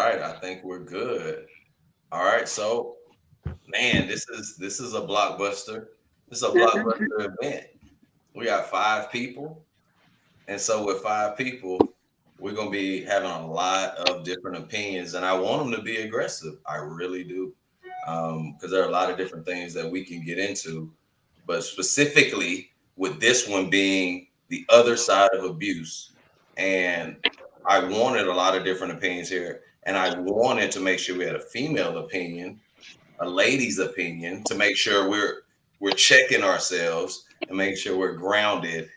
right, I think we're good. All right, so man, this is a blockbuster. This is a blockbuster event. We got 5 people, and so with 5 people, we're gonna be having a lot of different opinions, and I want them to be aggressive. I really do, because there are a lot of different things that we can get into, but specifically with this one being the other side of abuse, and I wanted a lot of different opinions here, and I wanted to make sure we had a female opinion, a lady's opinion, to make sure we're checking ourselves and make sure we're grounded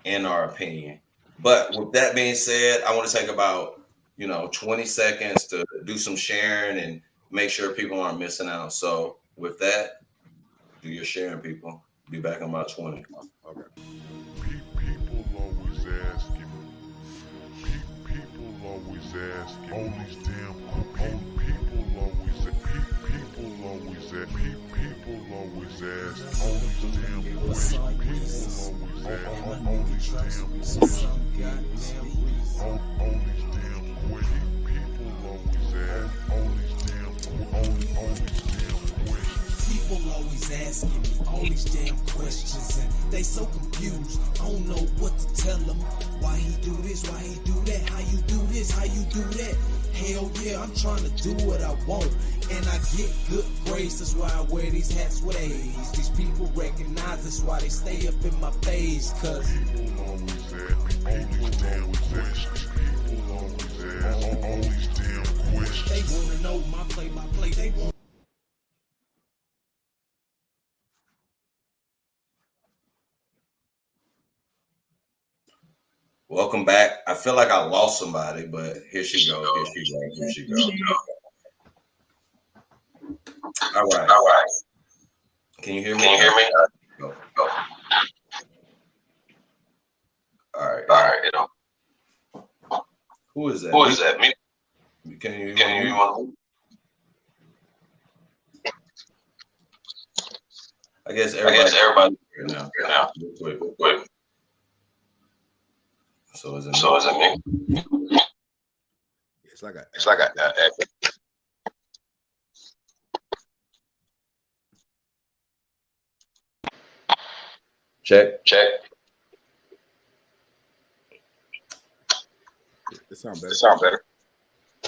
in our opinion. But with that being said, I want to take about 20 seconds to do some sharing and make sure people aren't missing out. So with that, do your sharing, people. Be back in about 20. Okay. People always asking. People always asking. All these damn people always people always ask. People always ask. All these damn questions. People always ask. All these damn questions. All these damn questions. People always ask. All these damn questions. People always asking me all these damn questions, and they so confused. I don't know what to tell them. Why he do this? Why he do that? How you do this? How you do that? Hell yeah, I'm trying to do what I want, and I get good grades. That's why I wear these hats with A's. These people recognize that's why they stay up in my face. Cause people always ask all these damn questions. People always ask all these damn questions. They wanna know my play. They want. Welcome back. I feel like I lost somebody, but here she goes. Here she goes. All right. Can you hear me? Go. All right. Who is that? Me? Can you hear me? I guess everybody right now. Wait. So is it me? It's like a check. It sounds better.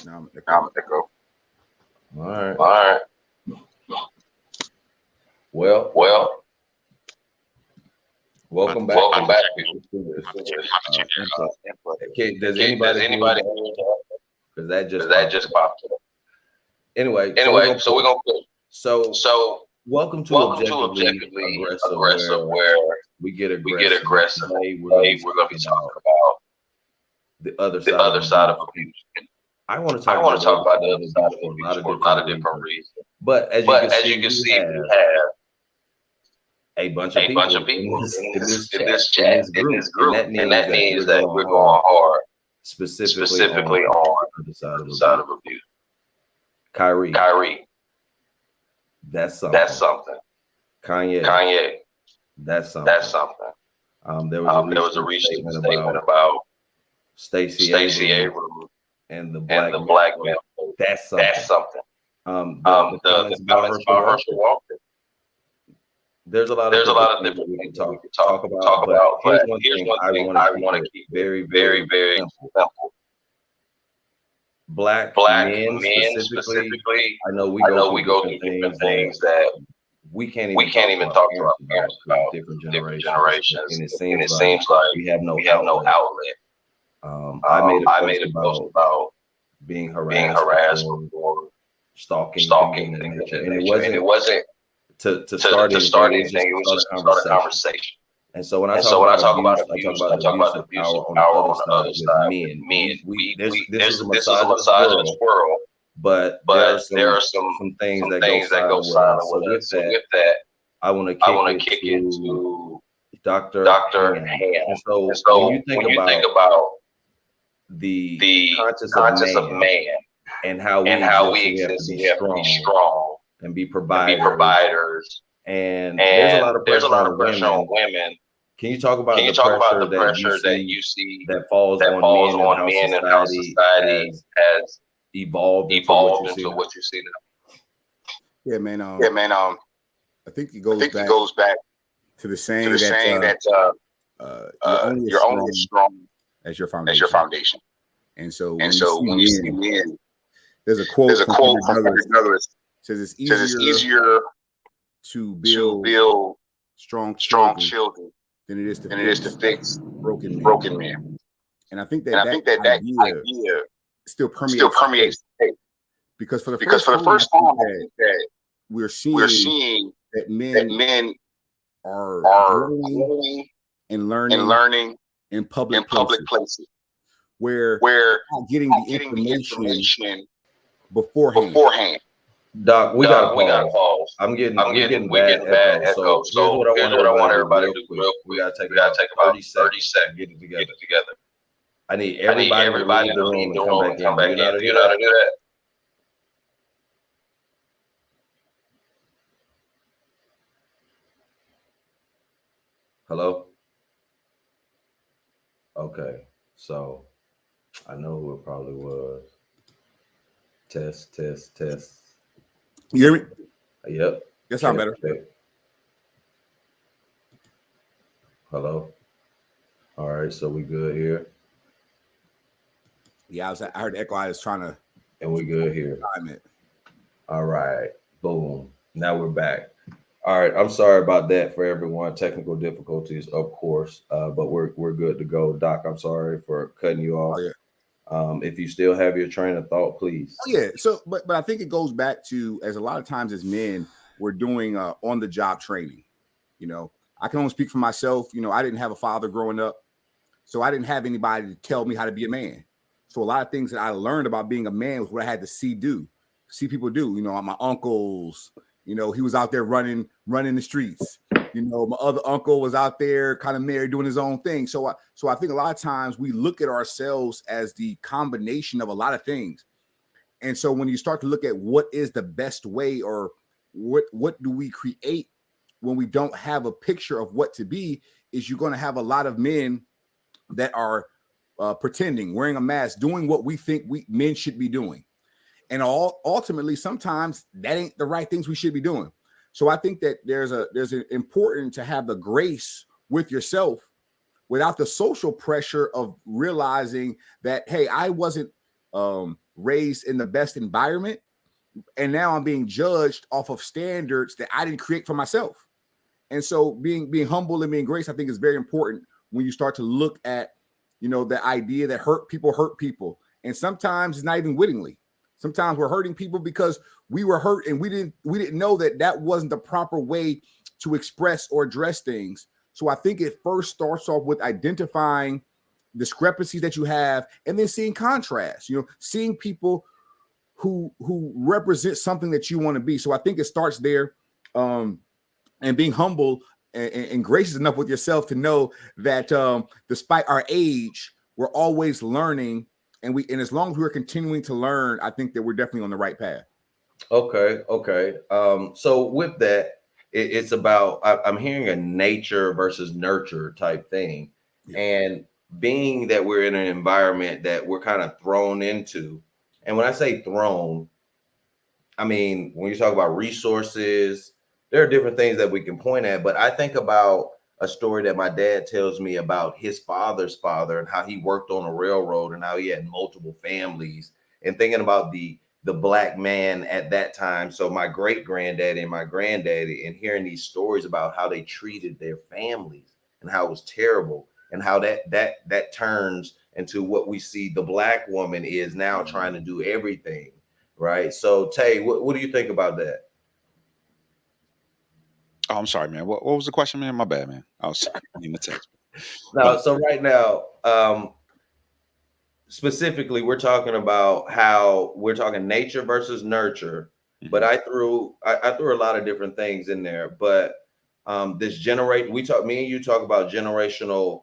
Now I'm echo. All right. Well. Welcome back. Okay, does anybody? Because that just popped up. Anyway, so we're gonna. So welcome to objectively aggressive, where we get aggressive. Today we're gonna be talking about the other side of abuse. I want to talk about the other side of abuse for a lot of different reasons. But as you can see, we have a bunch of people in this chat, in this group, and that means that we're going hard specifically on the side of abuse. Kyrie, that's something. Kanye, that's something. There was a recent statement about Stacey Abrams and the black man. That's something. The comments about Herschel Walker. There's a lot of different things we can talk about. But here's one thing I want to keep very, very, very simple. Black men specifically. I know we go through different things that we can't even talk to our parents about different generations. And it seems like we have no outlet. I made a post about being harassed for stalking and it wasn't to start anything. It was just to start a conversation. And so when I talk about abuse, I talk about the abuse of power on the other side. Men, this is a misogynist world, but there are some things that go silent with us. So with that, I want to kick it to Dr. Ham. And so when you think about the conscience of man and how we exist, we have to be strong and be providers. And there's a lot of pressure on women. Can you talk about the pressure that you see that falls on men and how society has evolved into what you see now? Yeah, man. I think it goes back to the saying that you're only as strong as your foundation. And so when you see men, there's a quote from brothers says it's easier to build strong children than it is to fix broken men. And I think that idea still permeates because for the first time that we're seeing that men are growing and learning in public places where getting the information beforehand. Doc, we gotta pause. We're getting bad echo. So here's what I want everybody to do real quick. We gotta take about 30 seconds to get it together. I need everybody to leave the room and come back in. Do you know how to do that? Hello? Okay, so I know who it probably was. Test. You hear me? Yep. That sound better. Hello. All right, so we good here. Yeah, I heard the echo. I was trying to. And we good here. All right. Boom. Now we're back. All right. I'm sorry about that for everyone. Technical difficulties, of course. But we're good to go. Doc, I'm sorry for cutting you off. Oh, yeah. If you still have your train of thought, please. Oh, yeah. So, but I think it goes back to, as a lot of times as men, we're doing on the job training. You know, I can only speak for myself. You know, I didn't have a father growing up, so I didn't have anybody to tell me how to be a man. So a lot of things that I learned about being a man was what I had to see people do. You know, my uncles, you know, he was out there running the streets. You know, my other uncle was out there kind of married, doing his own thing. So I think a lot of times we look at ourselves as the combination of a lot of things. And so when you start to look at what is the best way, or what do we create when we don't have a picture of what to be, is you're going to have a lot of men that are pretending, wearing a mask, doing what we think men should be doing. And ultimately, sometimes that ain't the right things we should be doing. So I think that there's an important to have the grace with yourself without the social pressure of realizing that, hey, I wasn't raised in the best environment, and now I'm being judged off of standards that I didn't create for myself. And so being humble and being grace, I think, is very important when you start to look at, you know, the idea that hurt people. And sometimes it's not even wittingly. Sometimes we're hurting people because we were hurt and we didn't know that wasn't the proper way to express or address things. So I think it first starts off with identifying discrepancies that you have, and then seeing contrast, you know, seeing people who represent something that you want to be. So I think it starts there, and being humble and gracious enough with yourself to know that despite our age, we're always learning. And as long as we're continuing to learn, I think that we're definitely on the right path. Okay. So with that, it's about, I'm hearing a nature versus nurture type thing. Yeah. And being that we're in an environment that we're kind of thrown into. And when I say thrown, I mean, when you talk about resources, there are different things that we can point at. But I think about a story that my dad tells me about his father's father and how he worked on a railroad and how he had multiple families, and thinking about the black man at that time. So my great granddaddy and my granddaddy, and hearing these stories about how they treated their families and how it was terrible, and how that turns into what we see the black woman is now, trying to do everything. Right. So Tay, what do you think about that? Oh, I'm sorry, man. What was the question, man? My bad, man. I was sorry. I didn't text. No, so right now, specifically, we're talking about how we're talking nature versus nurture. Mm-hmm. But I threw a lot of different things in there. But me and you talk about generational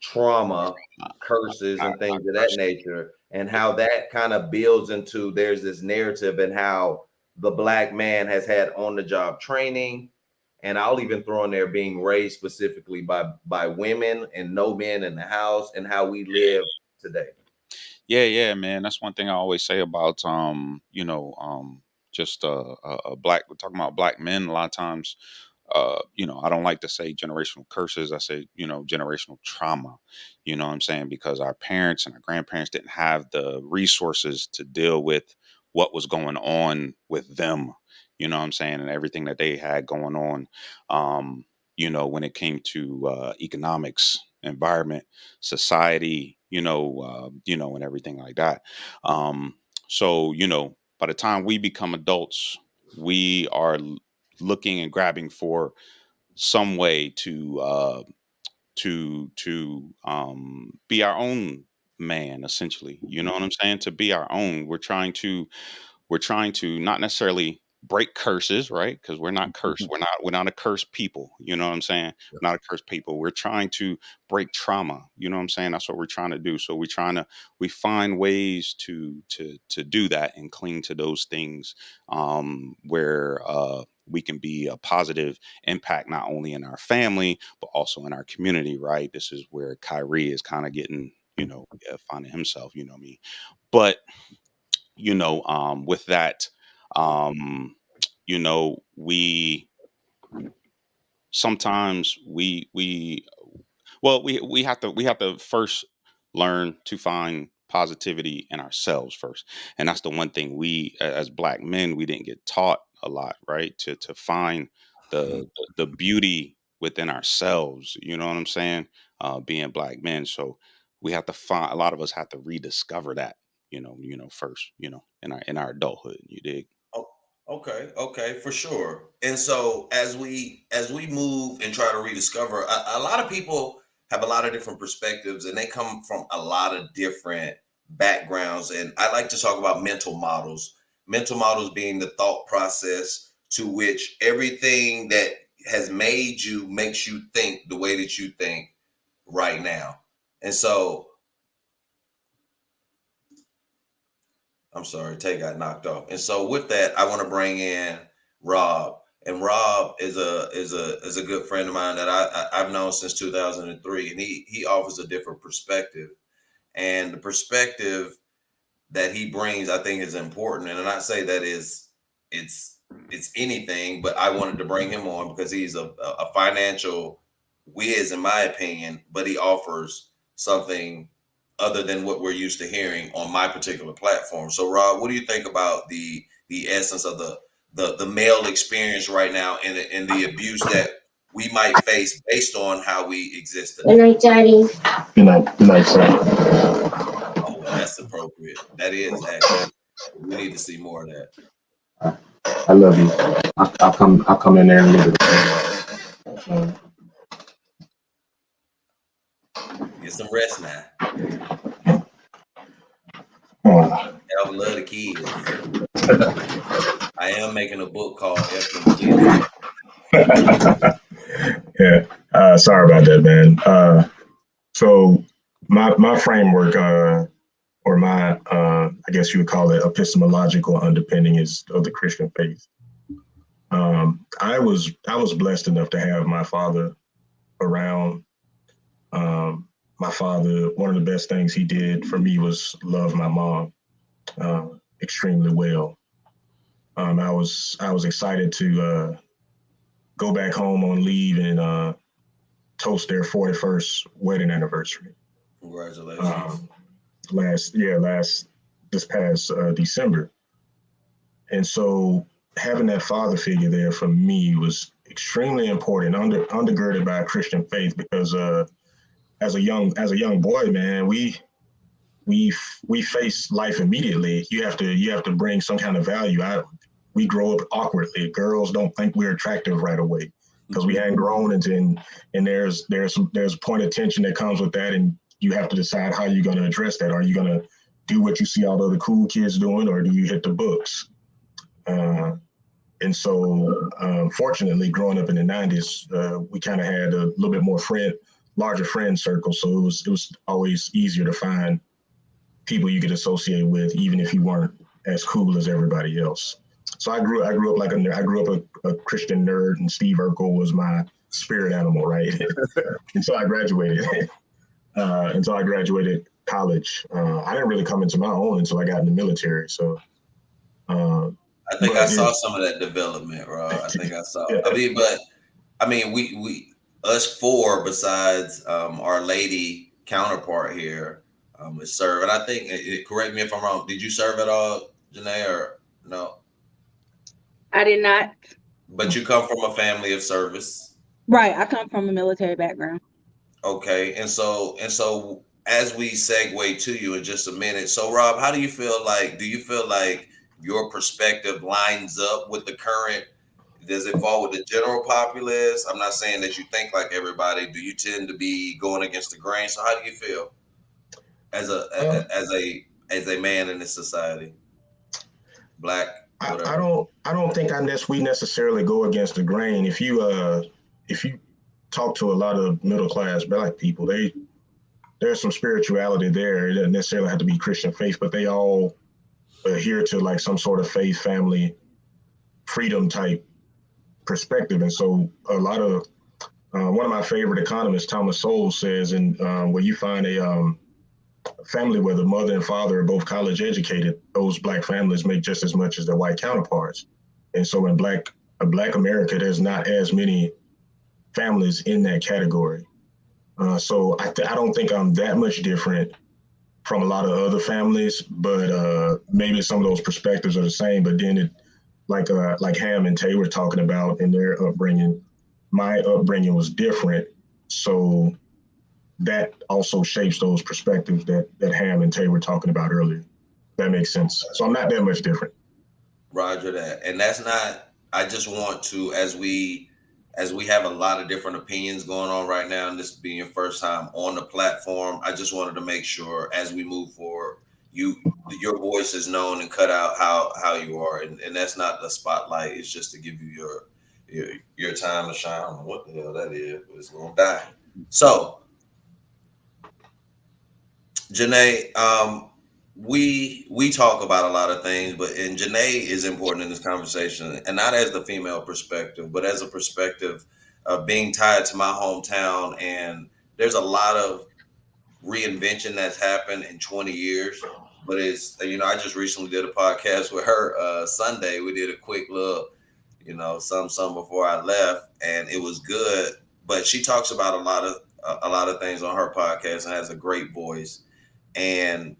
trauma, curses, and things of that nature, and how that kind of builds into, there's this narrative and how the black man has had on-the-job training. And I'll even throw in there being raised specifically by women and no men in the house, and how we live today. Yeah, man. That's one thing I always say about just a black. We're talking about black men a lot of times. I don't like to say generational curses. I say, generational trauma. You know what I'm saying? Because our parents and our grandparents didn't have the resources to deal with what was going on with them. You know what I'm saying? And everything that they had going on. When it came to economics, environment, society, and everything like that. So, by the time we become adults, we are looking and grabbing for some way to be our own man, essentially. You know what I'm saying? To be our own. We're trying to not necessarily break curses, right? Because we're not cursed. We're not a cursed people. You know what I'm saying? We're not a cursed people. We're trying to break trauma. You know what I'm saying? That's what we're trying to do. So we find ways to do that and cling to those things, where we can be a positive impact not only in our family but also in our community. Right? This is where Kyrie is kind of getting, finding himself. You know what I mean? But with that, we sometimes we have to first learn to find positivity in ourselves first, and that's the one thing as black men we didn't get taught a lot, right? To find the beauty within ourselves. You know what I'm saying? Being black men, so we have to find. A lot of us have to rediscover that. First. In our adulthood. You dig? Oh, okay, for sure. And so as we move and try to rediscover, a lot of people have a lot of different perspectives, and they come from a lot of different backgrounds. And I like to talk about mental models. Mental models being the thought process to which everything that has made you makes you think the way that you think right now. And so I'm sorry, Tay got knocked off. And so with that, I want to bring in Rob. And Rob is a good friend of mine that I've known since 2003, and he offers a different perspective. And the perspective that he brings, I think, is important. And I say that it's anything, but I wanted to bring him on because he's a financial whiz, in my opinion, but he offers something other than what we're used to hearing on my particular platform. So, Rob, what do you think about the essence of the male experience right now, and the abuse that we might face based on how we exist today? Good night, Daddy. Good night. Good night, sir. Oh, that's appropriate. That is actually. We need to see more of that. I love you. I'll come in there in a little bit. Get some rest now. Oh. I love the kids. I am making a book called F Them Kids. Yeah. Sorry about that, man. So my framework, or my I guess you would call it epistemological underpinning is of the Christian faith. I was blessed enough to have my father around. My father, one of the best things he did for me was love my mom extremely well. I was excited to go back home on leave and toast their 41st wedding anniversary. Congratulations. This past December. And so having that father figure there for me was extremely important, undergirded by a Christian faith, because as a young boy, man, we face life immediately. You have to bring some kind of value. We grow up awkwardly. Girls don't think we're attractive right away because we hadn't grown and there's a point of tension that comes with that, and you have to decide how you're going to address that. Are you going to do what you see all the other cool kids doing, or do you hit the books? And so, fortunately, growing up in the 90s, we kind of had a little bit more larger friend circle. So it was always easier to find people you could associate with, even if you weren't as cool as everybody else. So I grew up like I grew up a Christian nerd, and Steve Urkel was my spirit animal, right? And so I graduated. college. I didn't really come into my own until I got in the military. So, I think I saw some of that development, Rob. I think I saw. Yeah. I mean, we us four besides our lady counterpart here is serve, and I think correct me if I'm wrong. Did you serve at all, Jinea, or no? I did not. But you come from a family of service. Right. I come from a military background. Okay. And so as we segue to you in just a minute. So Rob, how do you feel like your perspective lines up with the current? Does it fall with the general populace? I'm not saying that you think like everybody. Do you tend to be going against the grain? So how do you feel as a man in this society? Black, whatever. I don't think we necessarily go against the grain. If you talk to a lot of middle class Black people, there's some spirituality there. It doesn't necessarily have to be Christian faith, but they all adhere to like some sort of faith, family, freedom type perspective. And so a lot of one of my favorite economists, Thomas Sowell, says, and where you find a family where the mother and father are both college educated, those Black families make just as much as their white counterparts. And so in Black America, there's not as many families in that category. So I don't think I'm that much different from a lot of other families, but maybe some of those perspectives are the same. But then like Ham and Tay were talking about in their upbringing, my upbringing was different. So that also shapes those perspectives that Ham and Tay were talking about earlier. That makes sense. So I'm not that much different. Roger that. And that's not, I just want to, as we have a lot of different opinions going on right now, and this being your first time on the platform, I just wanted to make sure as we move forward, your voice is known and cut out how you are. And that's not the spotlight. It's just to give you your time to shine. I don't know what the hell that is, but it's going to die. So, Jinea, we talk about a lot of things, and Jinea is important in this conversation, and not as the female perspective, but as a perspective of being tied to my hometown. And there's a lot of reinvention that's happened in 20 years. But it's, I just recently did a podcast with her Sunday. We did a quick little, some before I left, and it was good. But she talks about a lot of things on her podcast and has a great voice. And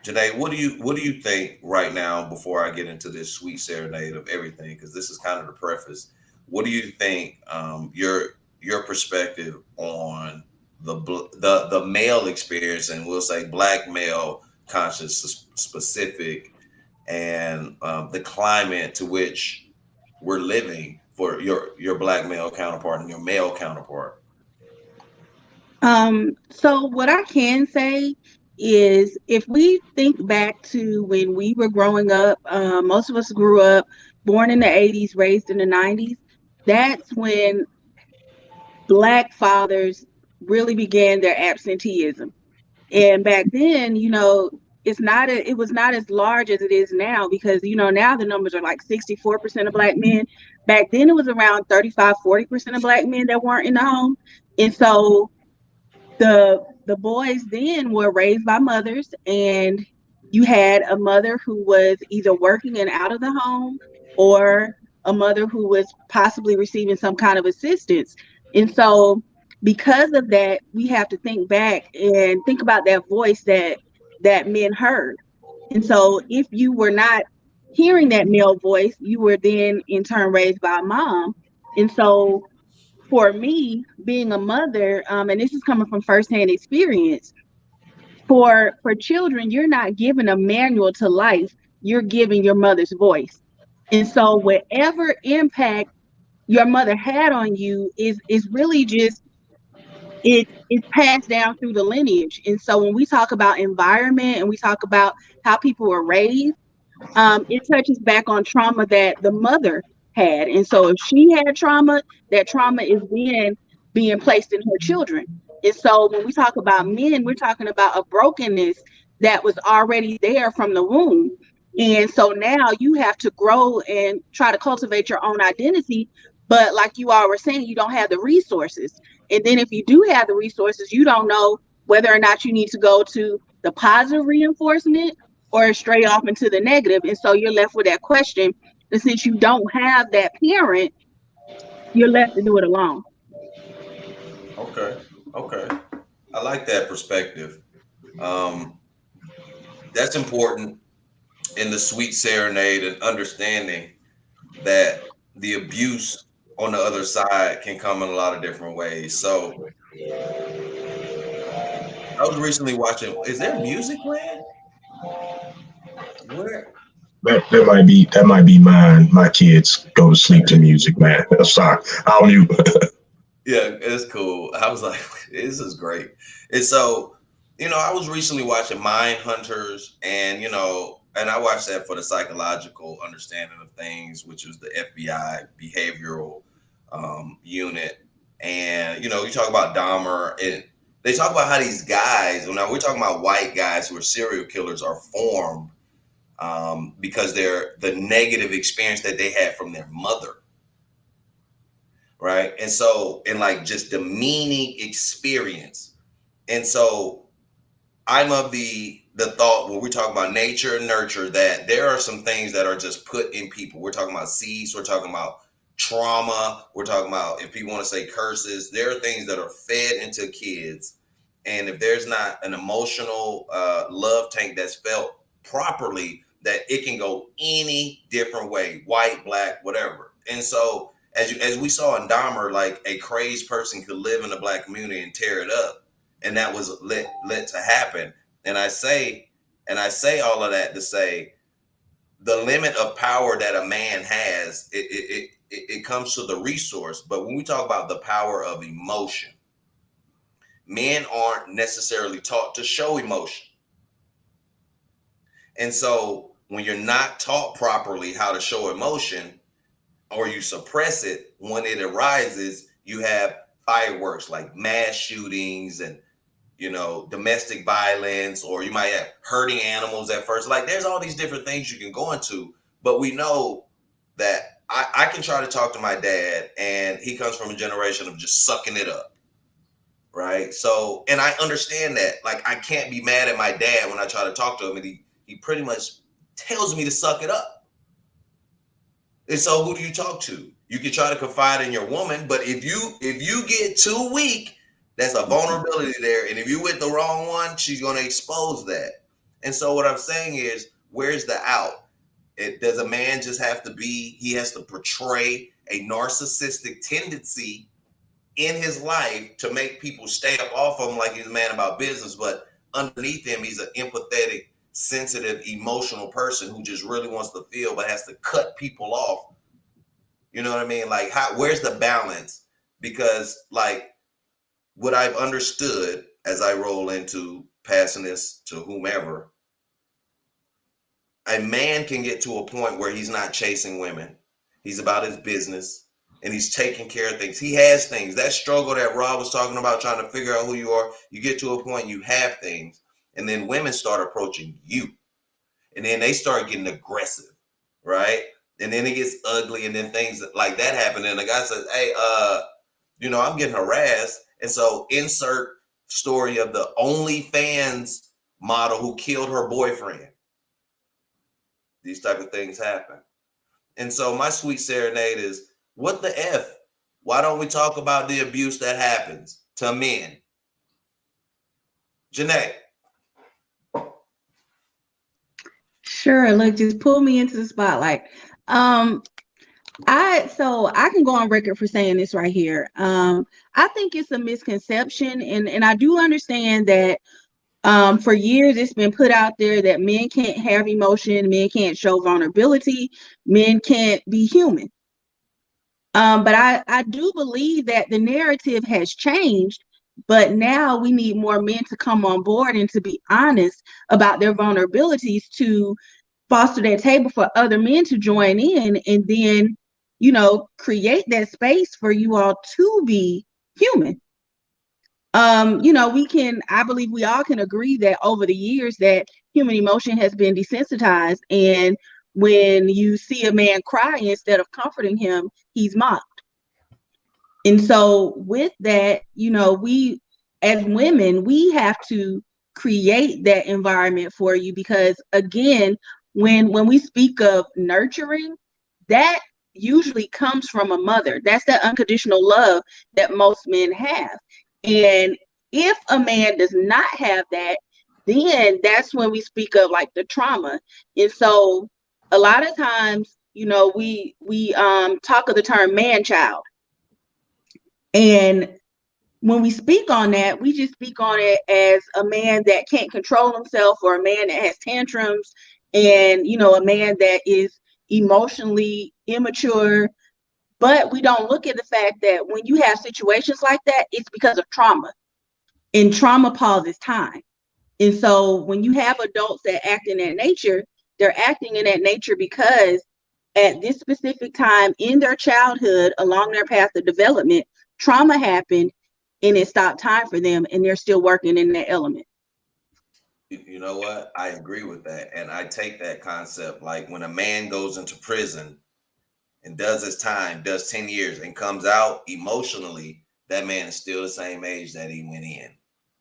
Jinea, what do you think right now, before I get into this sweet serenade of everything, because this is kind of the preface, what do you think your perspective on the male experience, and we'll say Black male conscious specific, and the climate to which we're living for your Black male counterpart and your male counterpart? So what I can say is, if we think back to when we were growing up, most of us grew up born in the 80s, raised in the 90s. That's when Black fathers really began their absenteeism. And back then, it was not as large as it is now, because, now the numbers are like 64% of Black men. Back then it was around 35-40% of Black men that weren't in the home. And so the boys then were raised by mothers, and you had a mother who was either working and out of the home, or a mother who was possibly receiving some kind of assistance. And so because of that, we have to think back and think about that voice that men heard. And so if you were not hearing that male voice, you were then in turn raised by a mom. And so for me, being a mother, and this is coming from firsthand experience, for children, you're not giving a manual to life, you're giving your mother's voice. And so whatever impact your mother had on you is really just, it's passed down through the lineage. And so when we talk about environment and we talk about how people were raised, it touches back on trauma that the mother had. And so if she had trauma, that trauma is then being placed in her children. And so when we talk about men, we're talking about a brokenness that was already there from the womb. And so now you have to grow and try to cultivate your own identity. But like you all were saying, you don't have the resources. And then if you do have the resources, you don't know whether or not you need to go to the positive reinforcement or straight off into the negative. And so you're left with that question. And since you don't have that parent, you're left to do it alone. Okay. Okay. I like that perspective. That's important in the sweet serenade and understanding that the abuse on the other side can come in a lot of different ways. So I was recently watching. Is there music playing? Where? That might be mine. My kids go to sleep to music, man. Sorry, I'll mute. Yeah, it's cool. I was like, this is great. And so, I was recently watching Mind Hunters, and and I watched that for the psychological understanding of things, which is the FBI behavioral unit. And you talk about Dahmer, and they talk about how these guys. Now we're talking about white guys who are serial killers are formed because they're the negative experience that they had from their mother. Right. And so, and like just demeaning experience. And so I'm of the thought when we talk about nature and nurture that there are some things that are just put in people. We're talking about seeds. We're talking about trauma. We're talking about, if people want to say curses, there are things that are fed into kids. And if there's not an emotional love tank that's felt properly, that it can go any different way, white, black, whatever. And so, as we saw in Dahmer, like a crazed person could live in the black community and tear it up, and that was let to happen. And I say all of that to say, the limit of power that a man has, it comes to the resource. But when we talk about the power of emotion, men aren't necessarily taught to show emotion, and so when you're not taught properly how to show emotion, or you suppress it, when it arises, you have fireworks like mass shootings and, domestic violence, or you might have hurting animals at first. Like there's all these different things you can go into, but we know that I can try to talk to my dad, and he comes from a generation of just sucking it up. Right. So, and I understand that, like, I can't be mad at my dad when I try to talk to him, and he pretty much tells me to suck it up. And so who do you talk to? You can try to confide in your woman, but if you get too weak, that's a vulnerability there. And if you with the wrong one, she's going to expose that. And so what I'm saying is, where's the out? Does a man just have to he has to portray a narcissistic tendency in his life to make people stay up off of him like he's a man about business, but underneath him, he's an empathetic, sensitive, emotional person who just really wants to feel, but has to cut people off. You know what I mean? Like, where's the balance? Because like what I've understood as I roll into passing this to whomever, a man can get to a point where he's not chasing women. He's about his business and he's taking care of things. He has things. That struggle that Rob was talking about, trying to figure out who you are, you get to a point you have things. And then women start approaching you, and then they start getting aggressive, right? And then it gets ugly, and then things like that happen. And the guy says, hey, I'm getting harassed. And so insert story of the OnlyFans model who killed her boyfriend. These type of things happen. And so my sweet serenade is, what the F? Why don't we talk about the abuse that happens to men? Janae. Sure. Look, just pull me into the spotlight. I can go on record for saying this right here. I think it's a misconception, and I do understand that for years it's been put out there that men can't have emotion, men can't show vulnerability, men can't be human. But I do believe that the narrative has changed, but now we need more men to come on board and to be honest about their vulnerabilities, to foster that table for other men to join in, and then, create that space for you all to be human. I believe we all can agree that over the years that human emotion has been desensitized. And when you see a man cry, instead of comforting him, he's mocked. And so with that, we as women, we have to create that environment for you, because again, when we speak of nurturing, that usually comes from a mother. That's that unconditional love that most men have. And if a man does not have that, then that's when we speak of like the trauma. And so a lot of times, we talk of the term man child. And when we speak on that, we just speak on it as a man that can't control himself, or a man that has tantrums, and a man that is emotionally immature. But we don't look at the fact that when you have situations like that, it's because of trauma, and trauma pauses time. And so when you have adults that act in that nature, they're acting in that nature because at this specific time in their childhood, along their path of development, trauma happened and it stopped time for them, and they're still working in that element. You know what? I agree with that. And I take that concept. Like when a man goes into prison and does his time, does 10 years and comes out emotionally, that man is still the same age that he went in.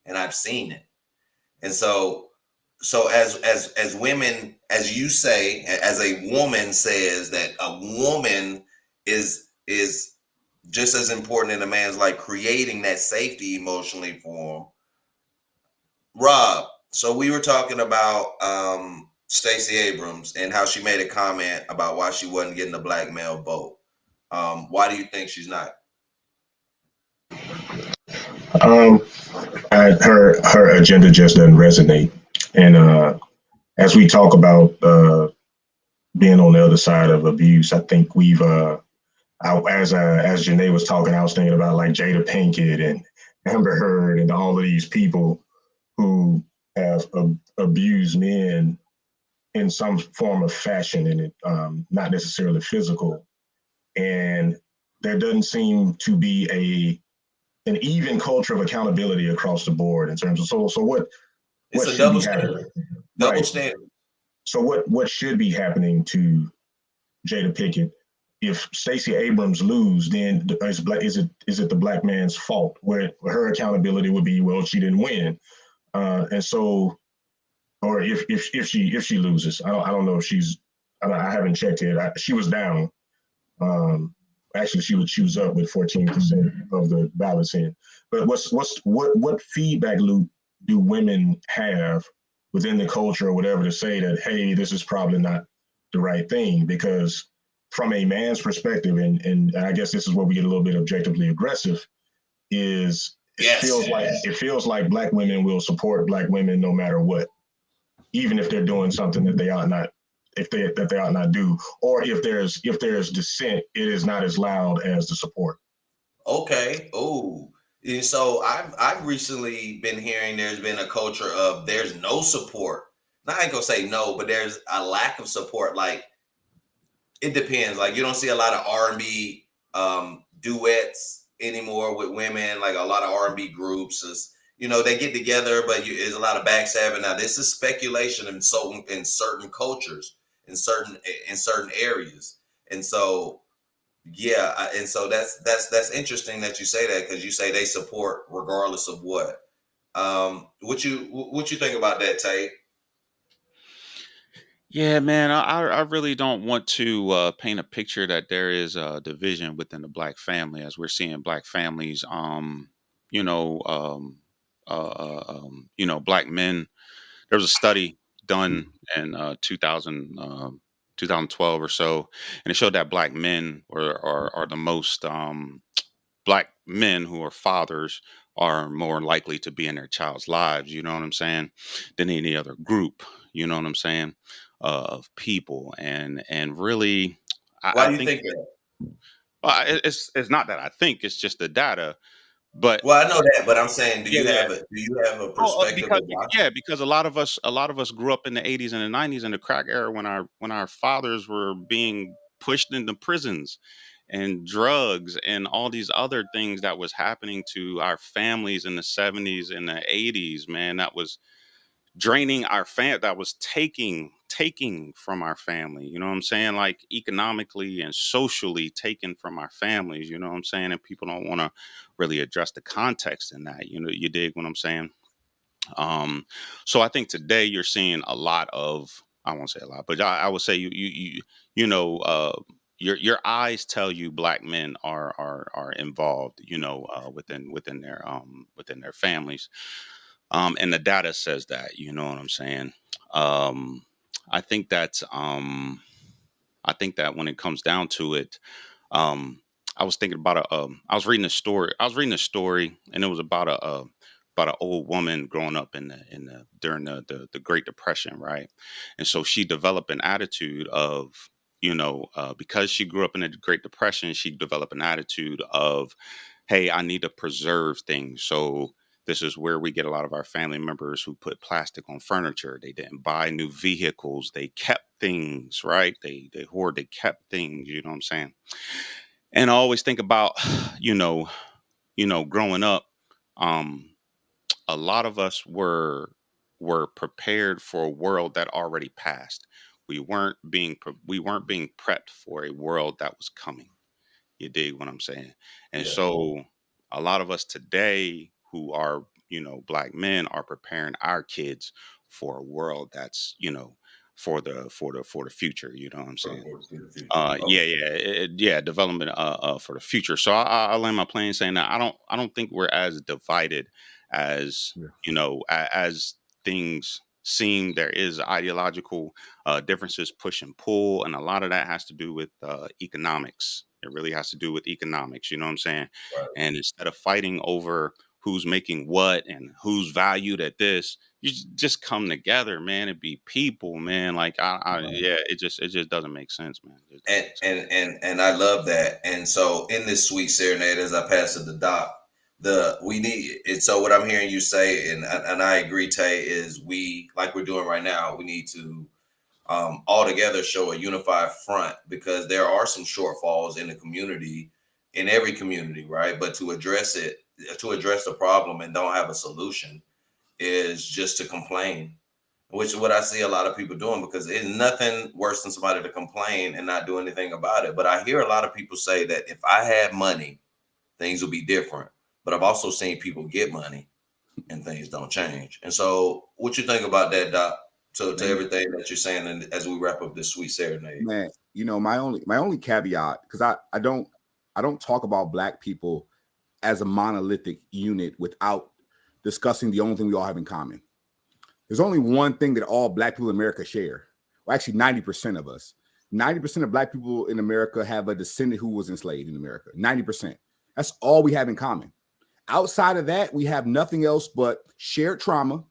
And I've seen it. And so as women, as you say, as a woman says that a woman is just as important in a man's life, creating that safety emotionally for him. Rob, so we were talking about Stacey Abrams and how she made a comment about why she wasn't getting the black male vote. Why do you think she's not? Um, her agenda just doesn't resonate. And as we talk about being on the other side of abuse, I think as Janae was talking, I was thinking about like Jada Pinkett and Amber Heard and all of these people who have abused men in some form of fashion, and it not necessarily physical. And there doesn't seem to be an even culture of accountability across the board in terms of what It's a should double be happening. standard. Double Right. standard. So what should be happening to Jada Pinkett? If Stacey Abrams lose, then is it the black man's fault? Where her accountability would be, well, she didn't win, and so, or if she loses, I don't know if I haven't checked it. She was down. Actually, she was up with 14% of the ballots in. But what feedback loop do women have within the culture or whatever to say that, hey, this is probably not the right thing? Because from a man's perspective, and I guess this is where we get a little bit objectively aggressive, is it feels like black women will support black women no matter what, even if they're doing something that they ought not, that they ought not do, or if there's dissent, it is not as loud as the support. Okay. Oh, and so I've recently been hearing there's been a culture of there's no support. Now I ain't gonna say no, but there's a lack of support. Like it depends. Like you don't see a lot of R&B duets anymore with women. Like a lot of R&B groups is, they get together, but there's a lot of backstabbing. Now this is speculation in certain cultures, in certain areas, and so yeah, and so that's interesting that you say that, because you say they support regardless of what. What you think about that, Tate? Yeah, man, I really don't want to paint a picture that there is a division within the black family, as we're seeing black families, you know, black men. There was a study done in 2012 or so, and it showed that black men are the most black men who are fathers are more likely to be in their child's lives, you know what I'm saying, than any other group, you know what I'm saying, of people. And really, Why I do you think think that? it's not that I think, it's just the data. But Well, I know that, but I'm saying, do yeah, you yeah. have a Oh, perspective of why? because a lot of us grew up in the 80s and the 90s in the crack era, when our fathers were being pushed into prisons and drugs and all these other things that was happening to our families in the 70s and the 80s, man. That was draining our that was taking from our family, you know what I'm saying, like economically and socially taken from our families, you know what I'm saying, and people don't want to really address the context in that, you know, you dig what I'm saying. So I think today you're seeing a lot of, I won't say a lot, but I would say you know, your eyes tell you black men are involved, you know, within their families. And the data says that, you know what I'm saying. Um, I think that I think that when it comes down to it, um, I was thinking about I was reading a story. I was reading a story, and it was about an old woman growing up in the during the Great Depression, right? And so she developed an attitude of, you know, because she grew up in the Great Depression, she developed an attitude of, hey, I need to preserve things. So this is where we get a lot of our family members who put plastic on furniture. They didn't buy new vehicles. They kept things, right? They hoard. They kept things. You know what I'm saying? And I always think about, you know, growing up, um, a lot of us were prepared for a world that already passed. We weren't being prepped for a world that was coming. You dig what I'm saying? And Yeah. so a lot of us today who are, you know, black men are preparing our kids for a world that's, you know, for the future, you know what I'm saying? For the future. Yeah, development for the future. So I land my plane saying that I don't think we're as divided as, Yeah. you know, as things seem. There is ideological differences, push and pull, and a lot of that has to do with economics. It really has to do with economics. You know what I'm saying? Right. And instead of fighting over who's making what and who's valued at this, you just come together, man, and be people, man. Like yeah, it just doesn't make sense, man. It just doesn't And make sense. and I love that. And so in this sweet serenade, as I pass it to Doc, we need it. So what I'm hearing you say, and I agree, Tay, is we, like we're doing right now, we need to all together show a unified front, because there are some shortfalls in the community, in every community, right? But to address the problem and don't have a solution is just to complain, which is what I see a lot of people doing, because it's nothing worse than somebody to complain and not do anything about it. But I hear a lot of people say that if I had money, things would be different. But I've also seen people get money and things don't change. And so what you think about that, Doc? So to Man, everything that you're saying, and as we wrap up this sweet serenade. man, you know, my only caveat, because I don't talk about black people as a monolithic unit without discussing the only thing we all have in common. There's only one thing that all black people in America share. Well, actually, 90% of us. 90% of black people in America have a descendant who was enslaved in America. 90%. That's all we have in common. Outside of that, we have nothing else but shared trauma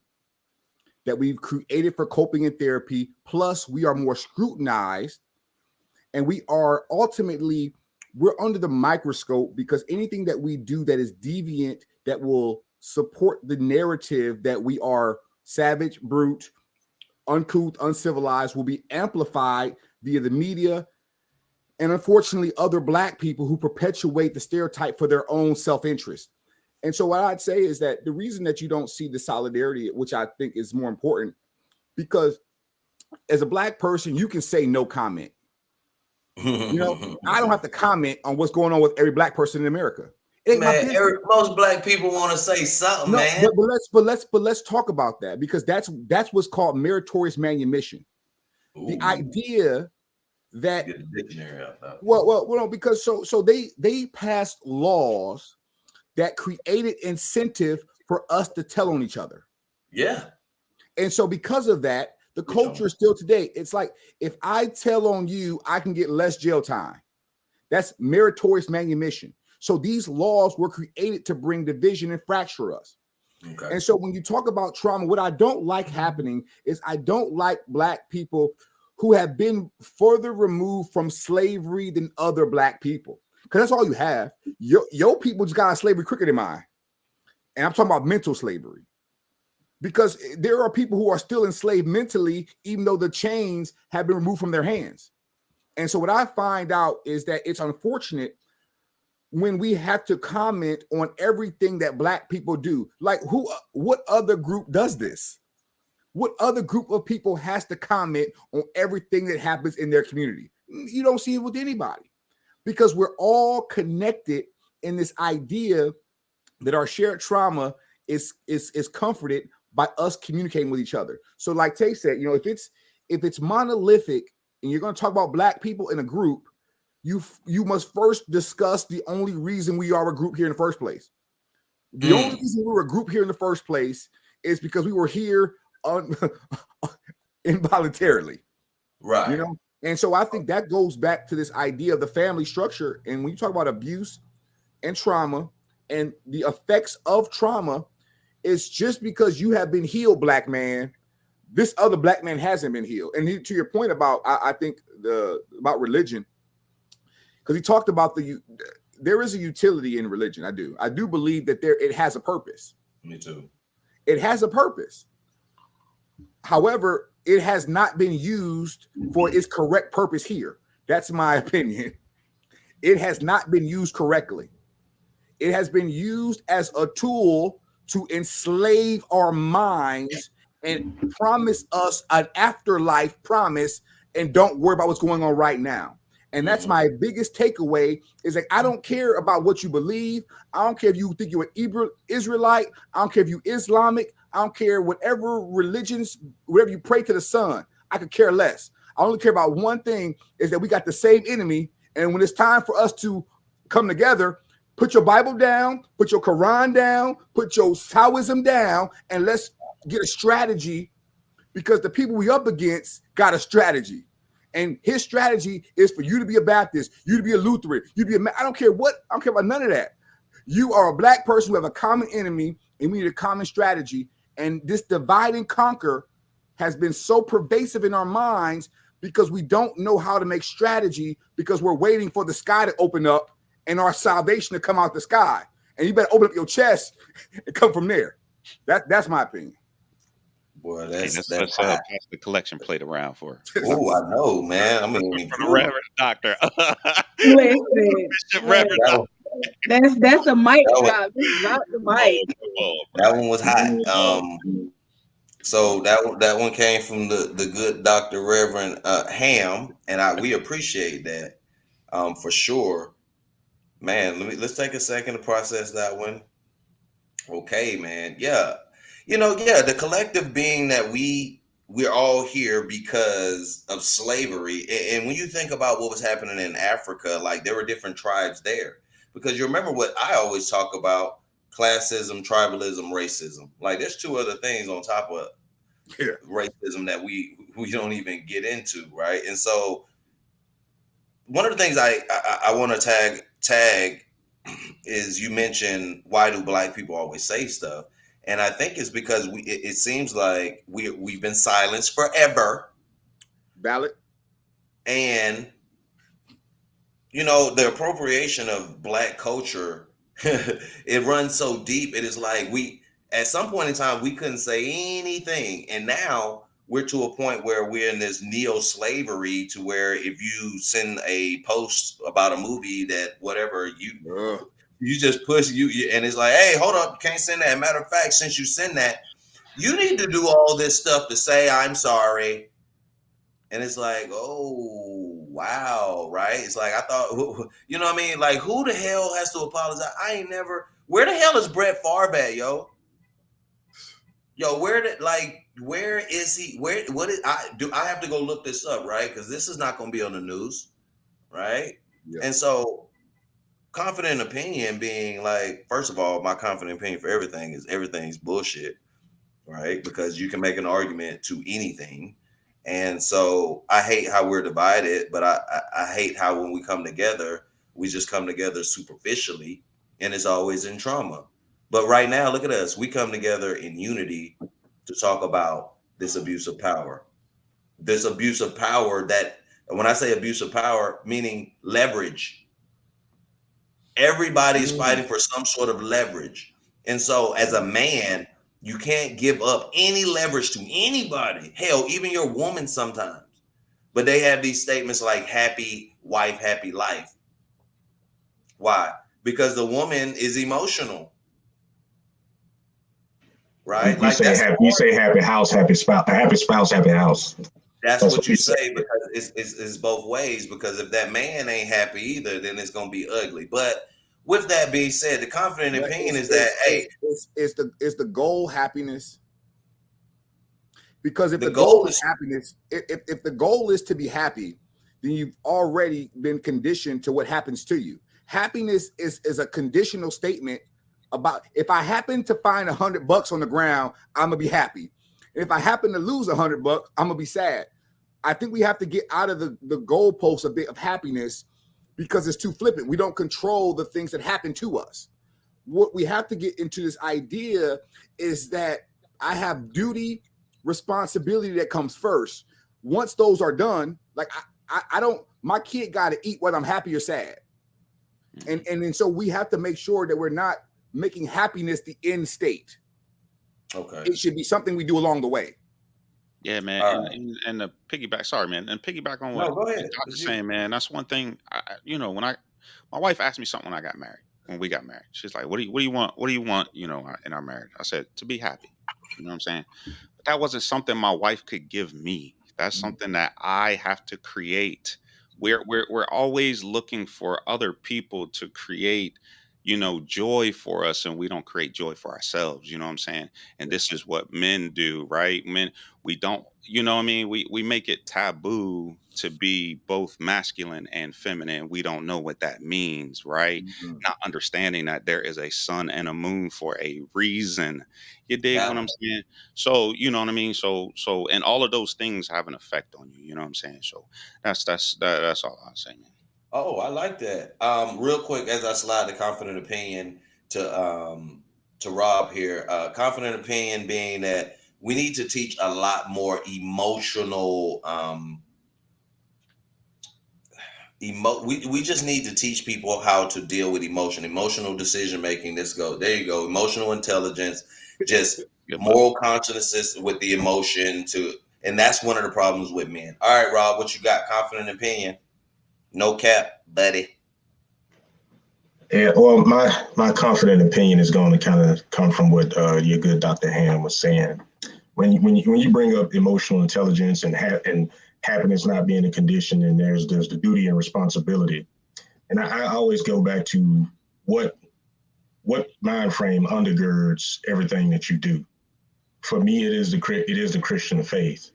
that we've created for coping and therapy. Plus, we are more scrutinized, and we are ultimately, we're under the microscope, because anything that we do that is deviant, that will support the narrative that we are savage, brute, uncouth, uncivilized, will be amplified via the media, and unfortunately other black people who perpetuate the stereotype for their own self-interest. And so what I'd say is that the reason that you don't see the solidarity, which I think is more important, because as a black person, you can say no comment. You know, I don't have to comment on what's going on with every black person in America. It ain't my Man, business. most black people want to say something, No, man. but let's talk about that, because that's what's called meritorious manumission. The Ooh, idea that get the dictionary out now. well, no, because so they passed laws that created incentive for us to tell on each other. Yeah. And so because of that, the culture is still today. It's like, if I tell on you, I can get less jail time. That's meritorious manumission. So these laws were created to bring division and fracture us. Okay. And so when you talk about trauma, what I don't like happening is I don't like black people who have been further removed from slavery than other black people. Because that's all you have. Your people just got slavery quicker than mine. And I'm talking about mental slavery. Because there are people who are still enslaved mentally, even though the chains have been removed from their hands. And so what I find out is that it's unfortunate when we have to comment on everything that black people do. Like what other group does this? What other group of people has to comment on everything that happens in their community? You don't see it with anybody, because we're all connected in this idea that our shared trauma is comforted by us communicating with each other. So like Tay said, if it's monolithic and you're going to talk about Black people in a group, you must first discuss the only reason we are a group here in the first place. The only reason we were a group here in the first place is because we were here involuntarily, right? And so I think that goes back to this idea of the family structure. And when you talk about abuse and trauma and the effects of trauma, it's just because you have been healed, Black man, this other Black man hasn't been healed. And to your point about, I think about religion, because he talked about there is a utility in religion. I do believe that it has a purpose. Me too. It has a purpose. However, it has not been used for its correct purpose here. That's my opinion. It has not been used correctly. It has been used as a tool to enslave our minds and promise us an afterlife promise, and don't worry about what's going on right now. And that's my biggest takeaway, is like, I don't care about what you believe. I don't care if you think you're an Israelite. I don't care if you're Islamic. I don't care whatever religions, wherever you pray to the sun. I could care less. I only care about one thing, is that we got the same enemy. And when it's time for us to come together, put your Bible down, put your Quran down, put your Taoism down, and let's get a strategy, because the people we up against got a strategy. And his strategy is for you to be a Baptist, you to be a Lutheran, you to be I don't care about none of that. You are a Black person who have a common enemy, and we need a common strategy. And this divide and conquer has been so pervasive in our minds because we don't know how to make strategy, because we're waiting for the sky to open up and our salvation to come out the sky. And you better open up your chest and come from there. That's my opinion. Boy, let's pass the collection plate around for. Oh, I know, man. I mean, for the Reverend Doctor. Listen, Bishop Reverend Doctor. That's a mic drop. Just drop the mic. That one was hot. So that one came from the good Dr. Reverend Ham, and we appreciate that for sure. Man, let's take a second to process that one. Okay, man. Yeah. The collective being that we're all here because of slavery. And when you think about what was happening in Africa, like there were different tribes there. Because you remember what I always talk about: classism, tribalism, racism. Like there's two other things on top of racism that we don't even get into, right? And so one of the things I want to tag is, you mentioned, why do Black people always say stuff? And I think it's because it seems like we've been silenced forever. Valid. And the appropriation of Black culture, it runs so deep. It is like at some point in time, we couldn't say anything. And now we're to a point where we're in this neo-slavery, to where if you send a post about a movie that whatever you just push and it's like, hey, hold up, you can't send that. Matter of fact, since you send that, you need to do all this stuff to say I'm sorry. And it's like, oh wow, right? It's like, I thought, you know what I mean? Like, who the hell has to apologize? I ain't never. Where the hell is Brett Favre at, yo? Where is he? I have to go look this up, right? Because this is not going to be on the news, right? Yeah. And so, confident opinion being like, first of all, my confident opinion for everything's bullshit, right? Because you can make an argument to anything. And so I hate how we're divided, but I hate how when we come together, we just come together superficially, and it's always in trauma. But right now, look at us. We come together in unity to talk about this abuse of power. This abuse of power, that, when I say abuse of power, meaning leverage. Everybody's fighting for some sort of leverage. And so as a man, you can't give up any leverage to anybody. Hell, even your woman sometimes. But they have these statements like happy wife, happy life. Why? Because the woman is emotional. right? You Like say that's happy. You say happy house, happy spouse, happy house. that's That's what what you you say. say, because it's both ways. Because if that man ain't happy either, then it's gonna be ugly. But with that being said, the confident But opinion is that it's the goal happiness. Because if the the goal goal is is happiness, if the goal is to be happy, then you've already been conditioned to what happens to you. Happiness is a conditional statement about, if I happen to find $100 on the ground, I'm gonna be happy. If I happen to lose $100, I'm gonna be sad. I think we have to get out of the goalpost a bit of happiness, because it's too flippant. We don't control the things that happen to us. What we have to get into this idea is that I have duty, responsibility that comes first. Once those are done, like I don't, my kid got to eat whether I'm happy or sad. And so we have to make sure that we're not making happiness the end state. okay. It should be something we do along the way. Yeah, man, All and the piggyback. Sorry, man, and piggyback on No, what go the ahead. doctor's saying, man. That's one thing. When my wife asked me something when I got married. When we got married, she's like, "What do you want? What do you want? In our marriage?" I said, "To be happy." You know what I'm saying? But that wasn't something my wife could give me. That's something that I have to create. We're always looking for other people to create, joy for us, and we don't create joy for ourselves. You know what I'm saying? And this is what men do, right? Men, we don't, you know what I mean? We make it taboo to be both masculine and feminine. We don't know what that means, right? Not understanding that there is a sun and a moon for a reason. You dig what Yeah. I'm saying? So, you know what I mean? So, and all of those things have an effect on you. You know what I'm saying? So that's all I'll say, man. Oh, I like that. Real quick, as I slide the confident opinion to Rob here, confident opinion being that we need to teach a lot more emotional we just need to teach people how to deal with emotional decision making. There you go, emotional intelligence, just Good luck. moral consciousness with the emotion and that's one of the problems with men. All right, Rob, what you got? Confident opinion, no cap, buddy. Yeah, well, my confident opinion is going to kind of come from what your good Dr. Ham was saying. When you bring up emotional intelligence and happiness not being a condition, and there's the duty and responsibility, and I always go back to what mind frame undergirds everything that you do. For me, it is the Christian faith,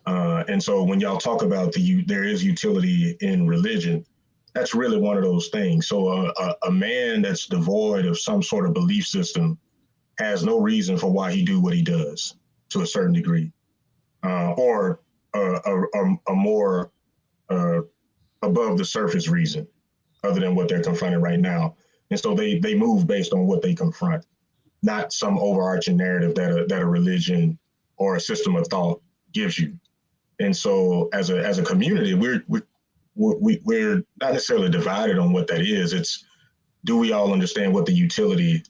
and so when y'all talk about there is utility in religion, that's really one of those things. So a man that's devoid of some sort of belief system has no reason for why he do what he does to a certain degree, or a more above the surface reason other than what they're confronting right now. And so they move based on what they confront, not some overarching narrative that a religion or a system of thought gives you. And so as a community, we're not necessarily divided on what that is. It's, do we all understand what the utility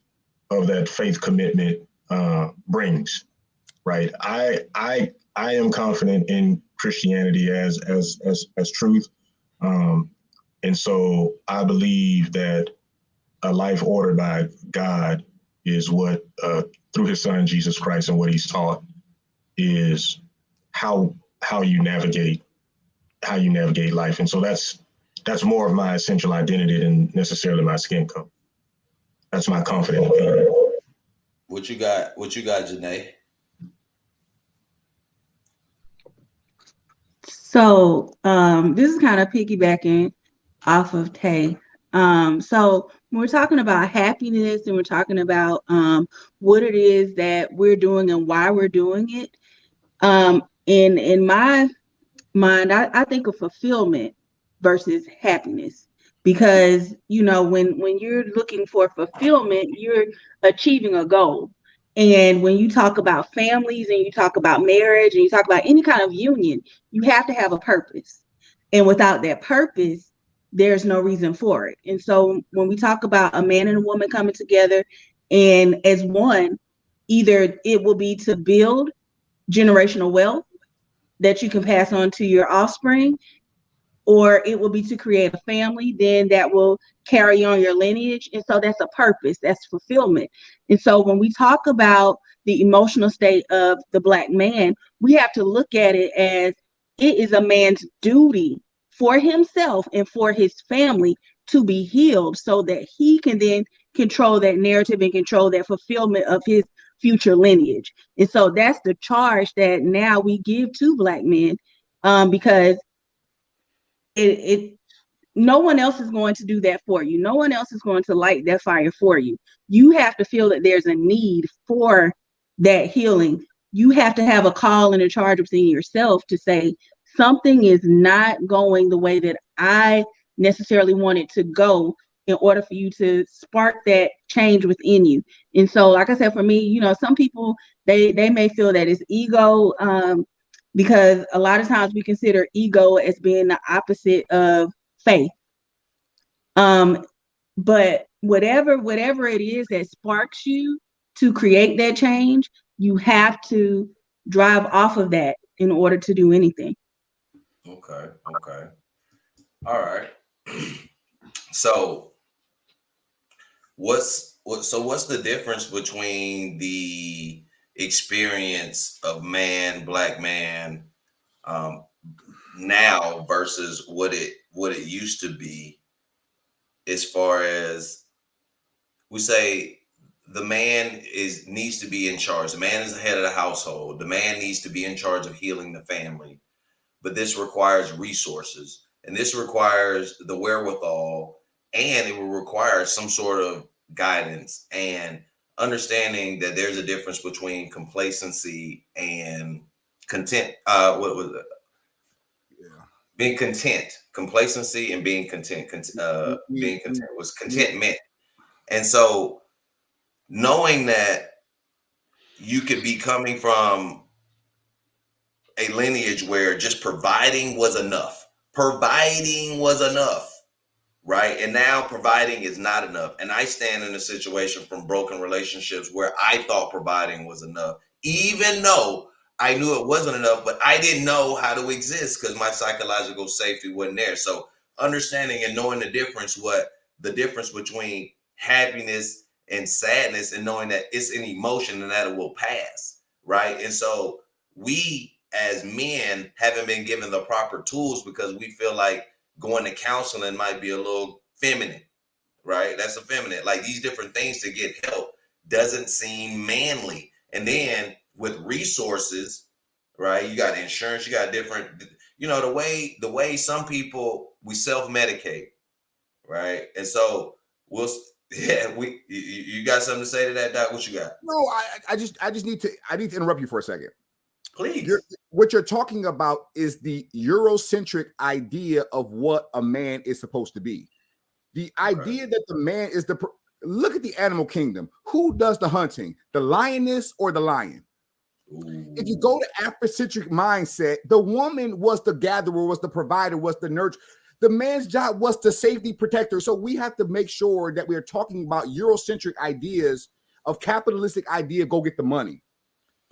of that faith commitment brings, right? I am confident in Christianity as truth, and so I believe that a life ordered by God is what, through His Son Jesus Christ, and what He's taught is how you navigate life. And so that's more of my essential identity than necessarily my skin color. That's my confident opinion. What you got, Janae? So this is kind of piggybacking off of Tay. So when we're talking about happiness and we're talking about what it is that we're doing and why we're doing it, in my mind, I think of fulfillment versus happiness. Because when you're looking for fulfillment, you're achieving a goal. And when you talk about families and you talk about marriage and you talk about any kind of union, you have to have a purpose. And without that purpose, there's no reason for it. And so when we talk about a man and a woman coming together and as one, either it will be to build generational wealth that you can pass on to your offspring, or it will be to create a family then that will carry on your lineage. And so that's a purpose, that's fulfillment. And so when we talk about the emotional state of the Black man, we have to look at it as it is a man's duty for himself and for his family to be healed so that he can then control that narrative and control that fulfillment of his future lineage. And so that's the charge that now we give to Black men, because no one else is going to do that for you. No one else is going to light that fire for you. You have to feel that there's a need for that healing. You have to have a call and a charge within yourself to say, something is not going the way that I necessarily want it to go, in order for you to spark that change within you. And so, like I said, for me, you know, some people, they may feel that it's ego, because a lot of times we consider ego as being the opposite of faith. But whatever it is that sparks you to create that change, you have to drive off of that in order to do anything. Okay. All right. So what's the difference between the experience of Black man, now versus what it used to be, as far as we say the man needs to be in charge. The man is the head of the household. The man needs to be in charge of healing the family. But this requires resources, and this requires the wherewithal, and it will require some sort of guidance and understanding that there's a difference between complacency and content. What was it? Being content. Complacency and being content. Being content was contentment. And so knowing that you could be coming from a lineage where just providing was enough, right? And now providing is not enough. And I stand in a situation from broken relationships where I thought providing was enough, even though I knew it wasn't enough, but I didn't know how to exist because my psychological safety wasn't there. So understanding and knowing the difference between happiness and sadness, and knowing that it's an emotion and that it will pass, right? And so we as men haven't been given the proper tools because we feel like going to counseling might be a little feminine, right? That's effeminate. Like these different things to get help doesn't seem manly. And then with resources, right? You got insurance, you got different, you know, the way some people, we self-medicate, right? And so you got something to say to that, Doc? What you got? No, I just need to interrupt you for a second. Please. What you're talking about is the Eurocentric idea of what a man is supposed to be. The idea that the man is look at the animal kingdom. Who does the hunting? The lioness or the lion? Ooh. If you go to Afrocentric mindset, the woman was the gatherer, was the provider, was the nurturer. The man's job was the safety protector. So we have to make sure that we are talking about Eurocentric ideas of capitalistic idea, go get the money.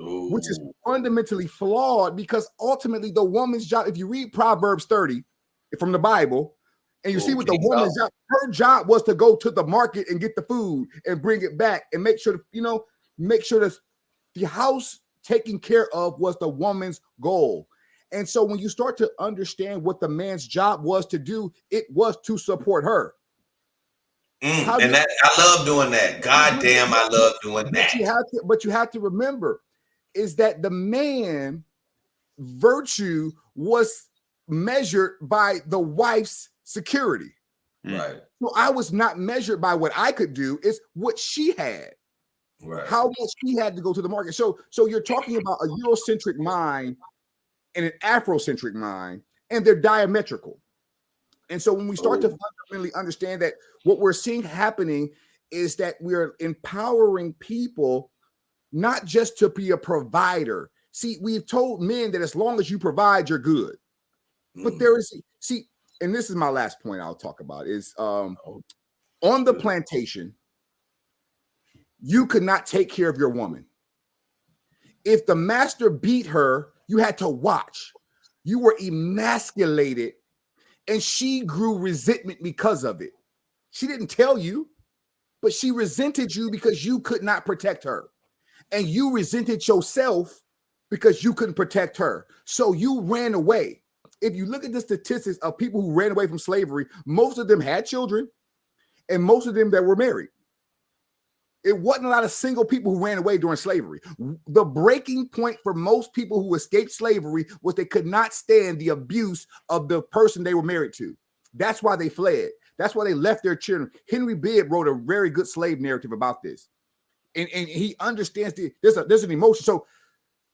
Ooh. Which is fundamentally flawed, because ultimately the woman's job, if you read Proverbs 30 from the Bible, and you see what the woman's job, her job was to go to the market and get the food and bring it back and make sure that the house taken care of was the woman's goal. And so when you start to understand what the man's job was to do, it was to support her. And that I love doing that. God damn, I love doing that. But you have to remember is that the man virtue was measured by the wife's security. Right. So I was not measured by what I could do, it's what she had. Right. How much she had to go to the market. So you're talking about a Eurocentric mind and an Afrocentric mind, and they're diametrical. And so when we start to fundamentally understand that what we're seeing happening is that we're empowering people not just to be a provider. See, we've told men that as long as you provide, you're good. But there is, and this is my last point I'll talk about, is on the plantation, you could not take care of your woman. If the master beat her, you had to watch. You were emasculated, and she grew resentment because of it. She didn't tell you, but she resented you because you could not protect her. and you resented yourself because you couldn't protect her. So you ran away. If you look at the statistics of people who ran away from slavery, most of them had children and most of them that were married. It wasn't a lot of single people who ran away during slavery. The breaking point for most people who escaped slavery was they could not stand the abuse of the person they were married to. That's why they fled. That's why they left their children. Henry Bibb wrote a very good slave narrative about this. And he understands there's an emotion.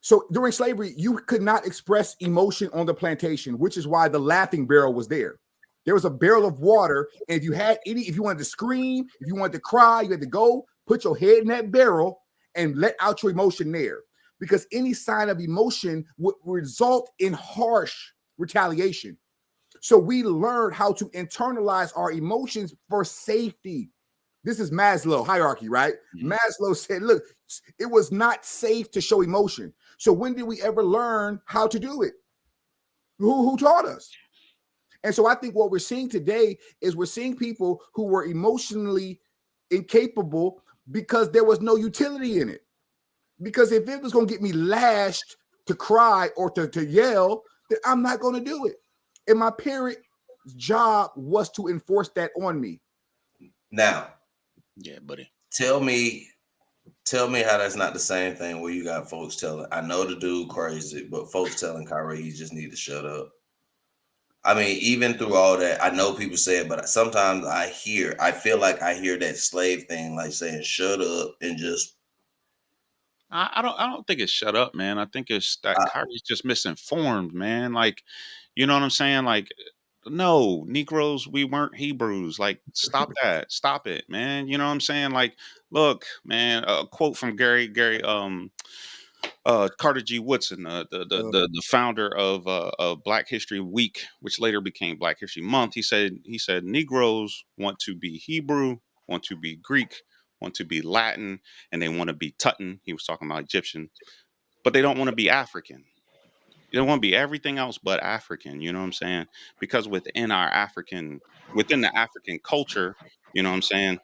So during slavery, you could not express emotion on the plantation, which is why the laughing barrel was there. There was a barrel of water, and if you wanted to scream, if you wanted to cry, you had to go put your head in that barrel and let out your emotion there, because any sign of emotion would result in harsh retaliation. So we learned how to internalize our emotions for safety. This is Maslow hierarchy, right? Mm-hmm. Maslow said, look, it was not safe to show emotion. So when did we ever learn how to do it? Who taught us? And so I think what we're seeing today is we're seeing people who were emotionally incapable because there was no utility in it. Because if it was going to get me lashed to cry or to yell, then I'm not going to do it. And my parents' job was to enforce that on me. Now, yeah, buddy. Tell me how that's not the same thing where you got folks telling, I know the dude crazy, but folks telling Kyrie he just need to shut up. I mean, even through all that, I know people say it, but sometimes I feel like I hear that slave thing, like saying "shut up" and just. I don't think it's shut up, man. I think it's that Kyrie's just misinformed, man. Like, you know what I'm saying? Like, no, Negroes, we weren't Hebrews. Like, stop that, stop it, man. You know what I'm saying? Like, look, man. A quote from Gary Carter G. Woodson, the founder of Black History Week, which later became Black History Month. He said Negroes want to be Hebrew, want to be Greek, want to be Latin, and they want to be Tutton. He was talking about Egyptian, but they don't want to be African. They want to be everything else but African. You know what I'm saying? Because within the African culture, you know what I'm saying?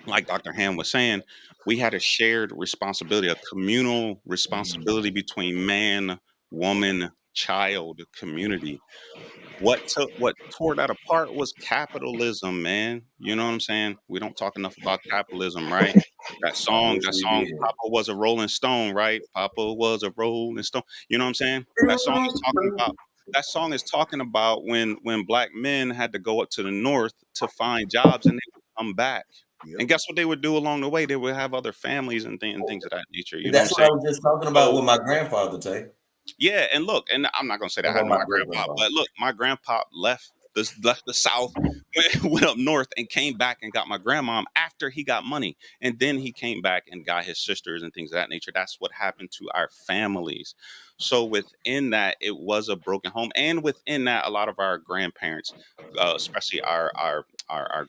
Like Dr. Ham was saying, we had a shared responsibility, a communal responsibility between man, woman, child, community. What tore that apart was capitalism, man. You know what I'm saying? We don't talk enough about capitalism, right? That song, Papa was a Rolling Stone, right? Papa was a Rolling Stone. You know what I'm saying? That song is talking about when black men had to go up to the north to find jobs and they would come back. Yep. And guess what they would do along the way? They would have other families and things of that nature. You That's know what I was just talking about with my grandfather, Tay. Yeah, and look, and I'm not gonna say that I had my grandpa, but look, my grandpa left the South, went up north, and came back and got my grandmom after he got money, and then he came back and got his sisters and things of that nature. That's what happened to our families. So within that, it was a broken home, and within that, a lot of our grandparents, especially our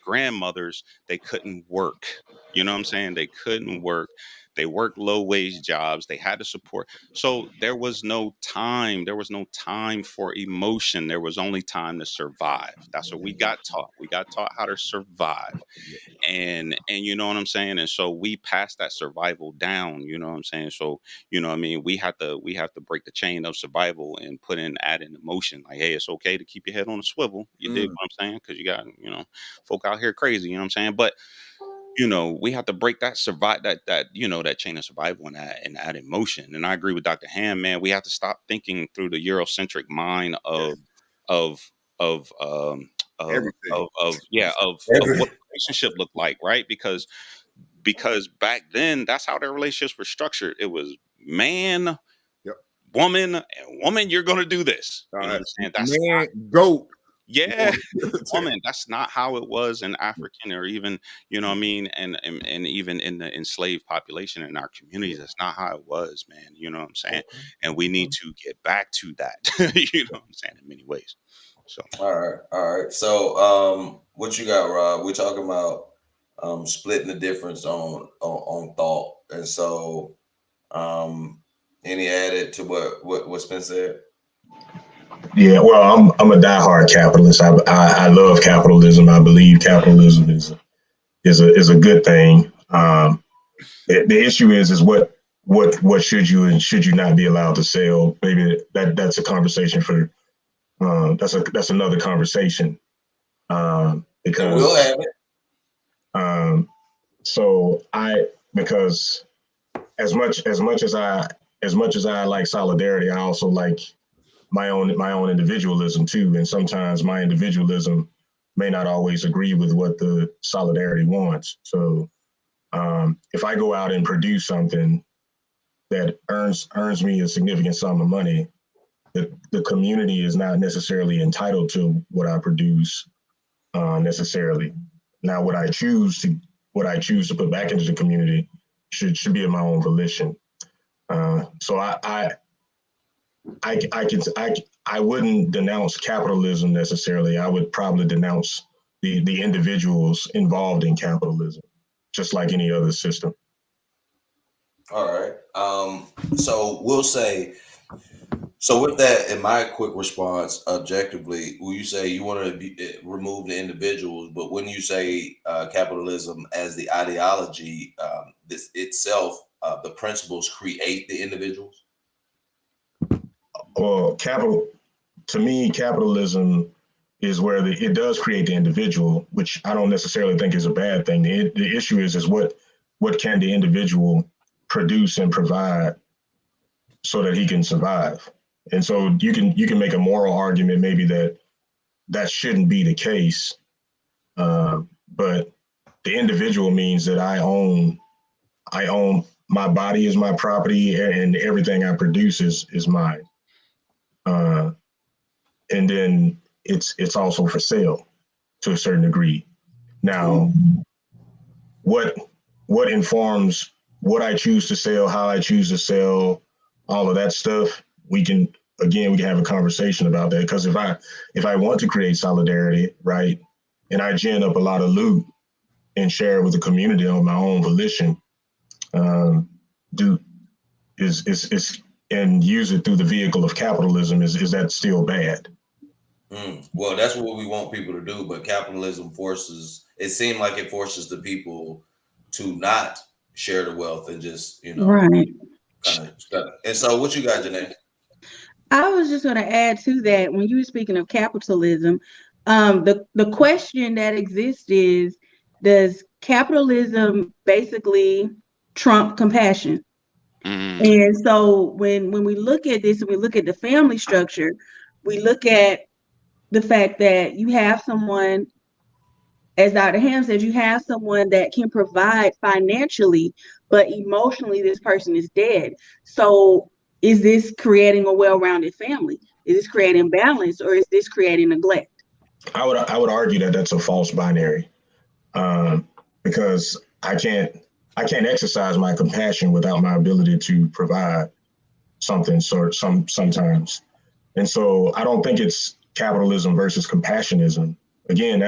grandmothers, they couldn't work. You know what I'm saying? They couldn't work. They worked low wage jobs. They had to support. So there was no time. There was no time for emotion. There was only time to survive. That's what we got taught. We got taught how to survive. And you know what I'm saying? And so we passed that survival down, you know what I'm saying? So, you know what I mean? We have to break the chain of survival and add in emotion. Like, hey, it's okay to keep your head on a swivel. You dig what I'm saying? Because you got, folk out here crazy, you know what I'm saying? But we have to break that that chain of survival and add emotion. And I agree with Dr. Ham, man. We have to stop thinking through the Eurocentric mind of what the relationship looked like, right? Because back then that's how their relationships were structured. It was man, woman, and woman, you're gonna do this. You know what I'm saying? That's man, goat. Yeah, woman. That's not how it was in African or even, you know what I mean, and even in the enslaved population in our communities. That's not how it was, man. You know what I'm saying? And we need to get back to that. You know what I'm saying? In many ways. So all right. So what you got, Rob? We're talking about splitting the difference on thought, and so any added to what's been said? Yeah, well, I'm a diehard capitalist. I love capitalism. I believe capitalism is a good thing. The issue is what what should you and should you not be allowed to sell? Maybe that's a conversation for that's another conversation because we'll have it. So because as much as I like solidarity, I also like my own individualism too. And sometimes my individualism may not always agree with what the solidarity wants. So if I go out and produce something that earns me a significant sum of money, the community is not necessarily entitled to what I produce necessarily. Now, what I choose to put back into the community should be of my own volition. So I wouldn't denounce capitalism necessarily. I would probably denounce the individuals involved in capitalism, just like any other system. All right. So we'll say, so with that, in my quick response, objectively, will you say you want to remove the individuals, but when you say capitalism as the ideology, this itself, the principles create the individuals? Well, to me, capitalism is where it does create the individual, which I don't necessarily think is a bad thing. The issue is what can the individual produce and provide so that he can survive. And so you can make a moral argument maybe that shouldn't be the case, but the individual means that I own my body is my property and everything I produce is mine. And then it's also for sale to a certain degree. Now, what informs what I choose to sell, how I choose to sell, all of that stuff, we can have a conversation about that. Because if I want to create solidarity, right, and I gin up a lot of loot and share it with the community on my own volition, and use it through the vehicle of capitalism, is that still bad? Well, that's what we want people to do, but capitalism it seems like it forces the people to not share the wealth and just, right. kind of stuff. And so what you got, Janae? I was just going to add to that, when you were speaking of capitalism, the question that exists is, does capitalism basically trump compassion? And so when we look at this and we look at the family structure, we look at the fact that you have someone, as Dr. Ham said, you have someone that can provide financially, but emotionally this person is dead. So is this creating a well-rounded family? Is this creating balance, or is this creating neglect? I would argue that that's a false binary, because I can't exercise my compassion without my ability to provide something sometimes. And so I don't think it's capitalism versus compassionism. Again,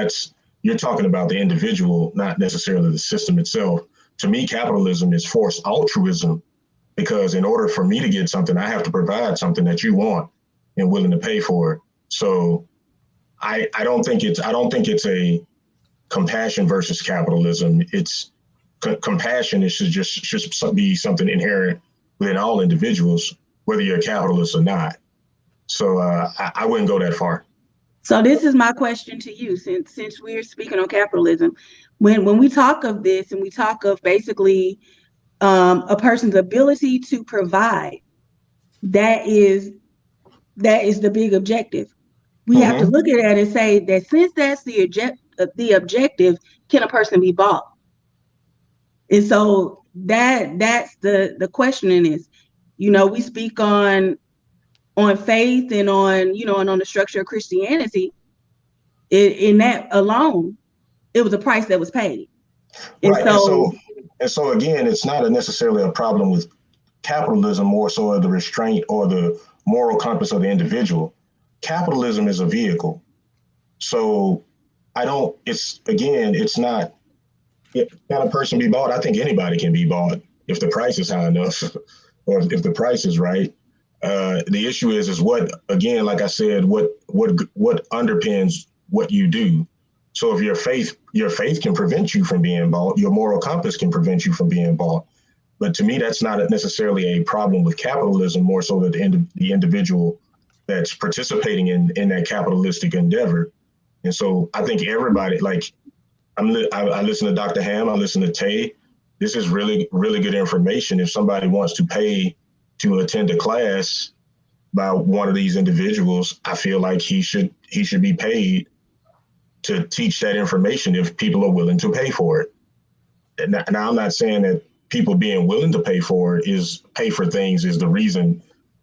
you're talking about the individual, not necessarily the system itself. To me, capitalism is forced altruism, because in order for me to get something, I have to provide something that you want and willing to pay for it. So I don't think it's a compassion versus capitalism. It's compassion. It should just be something inherent within all individuals, whether you're a capitalist or not. So I wouldn't go that far. So this is my question to you, since we're speaking on capitalism. When we talk of this and we talk of basically a person's ability to provide, that is the big objective. We have to look at that and say that since that's the objective, can a person be bought? And so that's the questioning is, we speak on faith and on the structure of Christianity. In that alone, it was a price that was paid. And right. So again, it's not necessarily a problem with capitalism, more so of the restraint or the moral compass of the individual. Capitalism is a vehicle. So it's not, can a person be bought? I think anybody can be bought if the price is high enough or if the price is right. The issue is what, again, like I said, what underpins what you do. So if your faith can prevent you from being bought, your moral compass can prevent you from being bought. But to me, that's not necessarily a problem with capitalism, more so that the individual that's participating in that capitalistic endeavor. And so I think everybody, like, I listen to Dr. Ham, I listen to Tay. This is really, really good information. If somebody wants to pay to attend a class by one of these individuals, I feel like he should be paid to teach that information if people are willing to pay for it. And now I'm not saying that people being willing to pay for things is the reason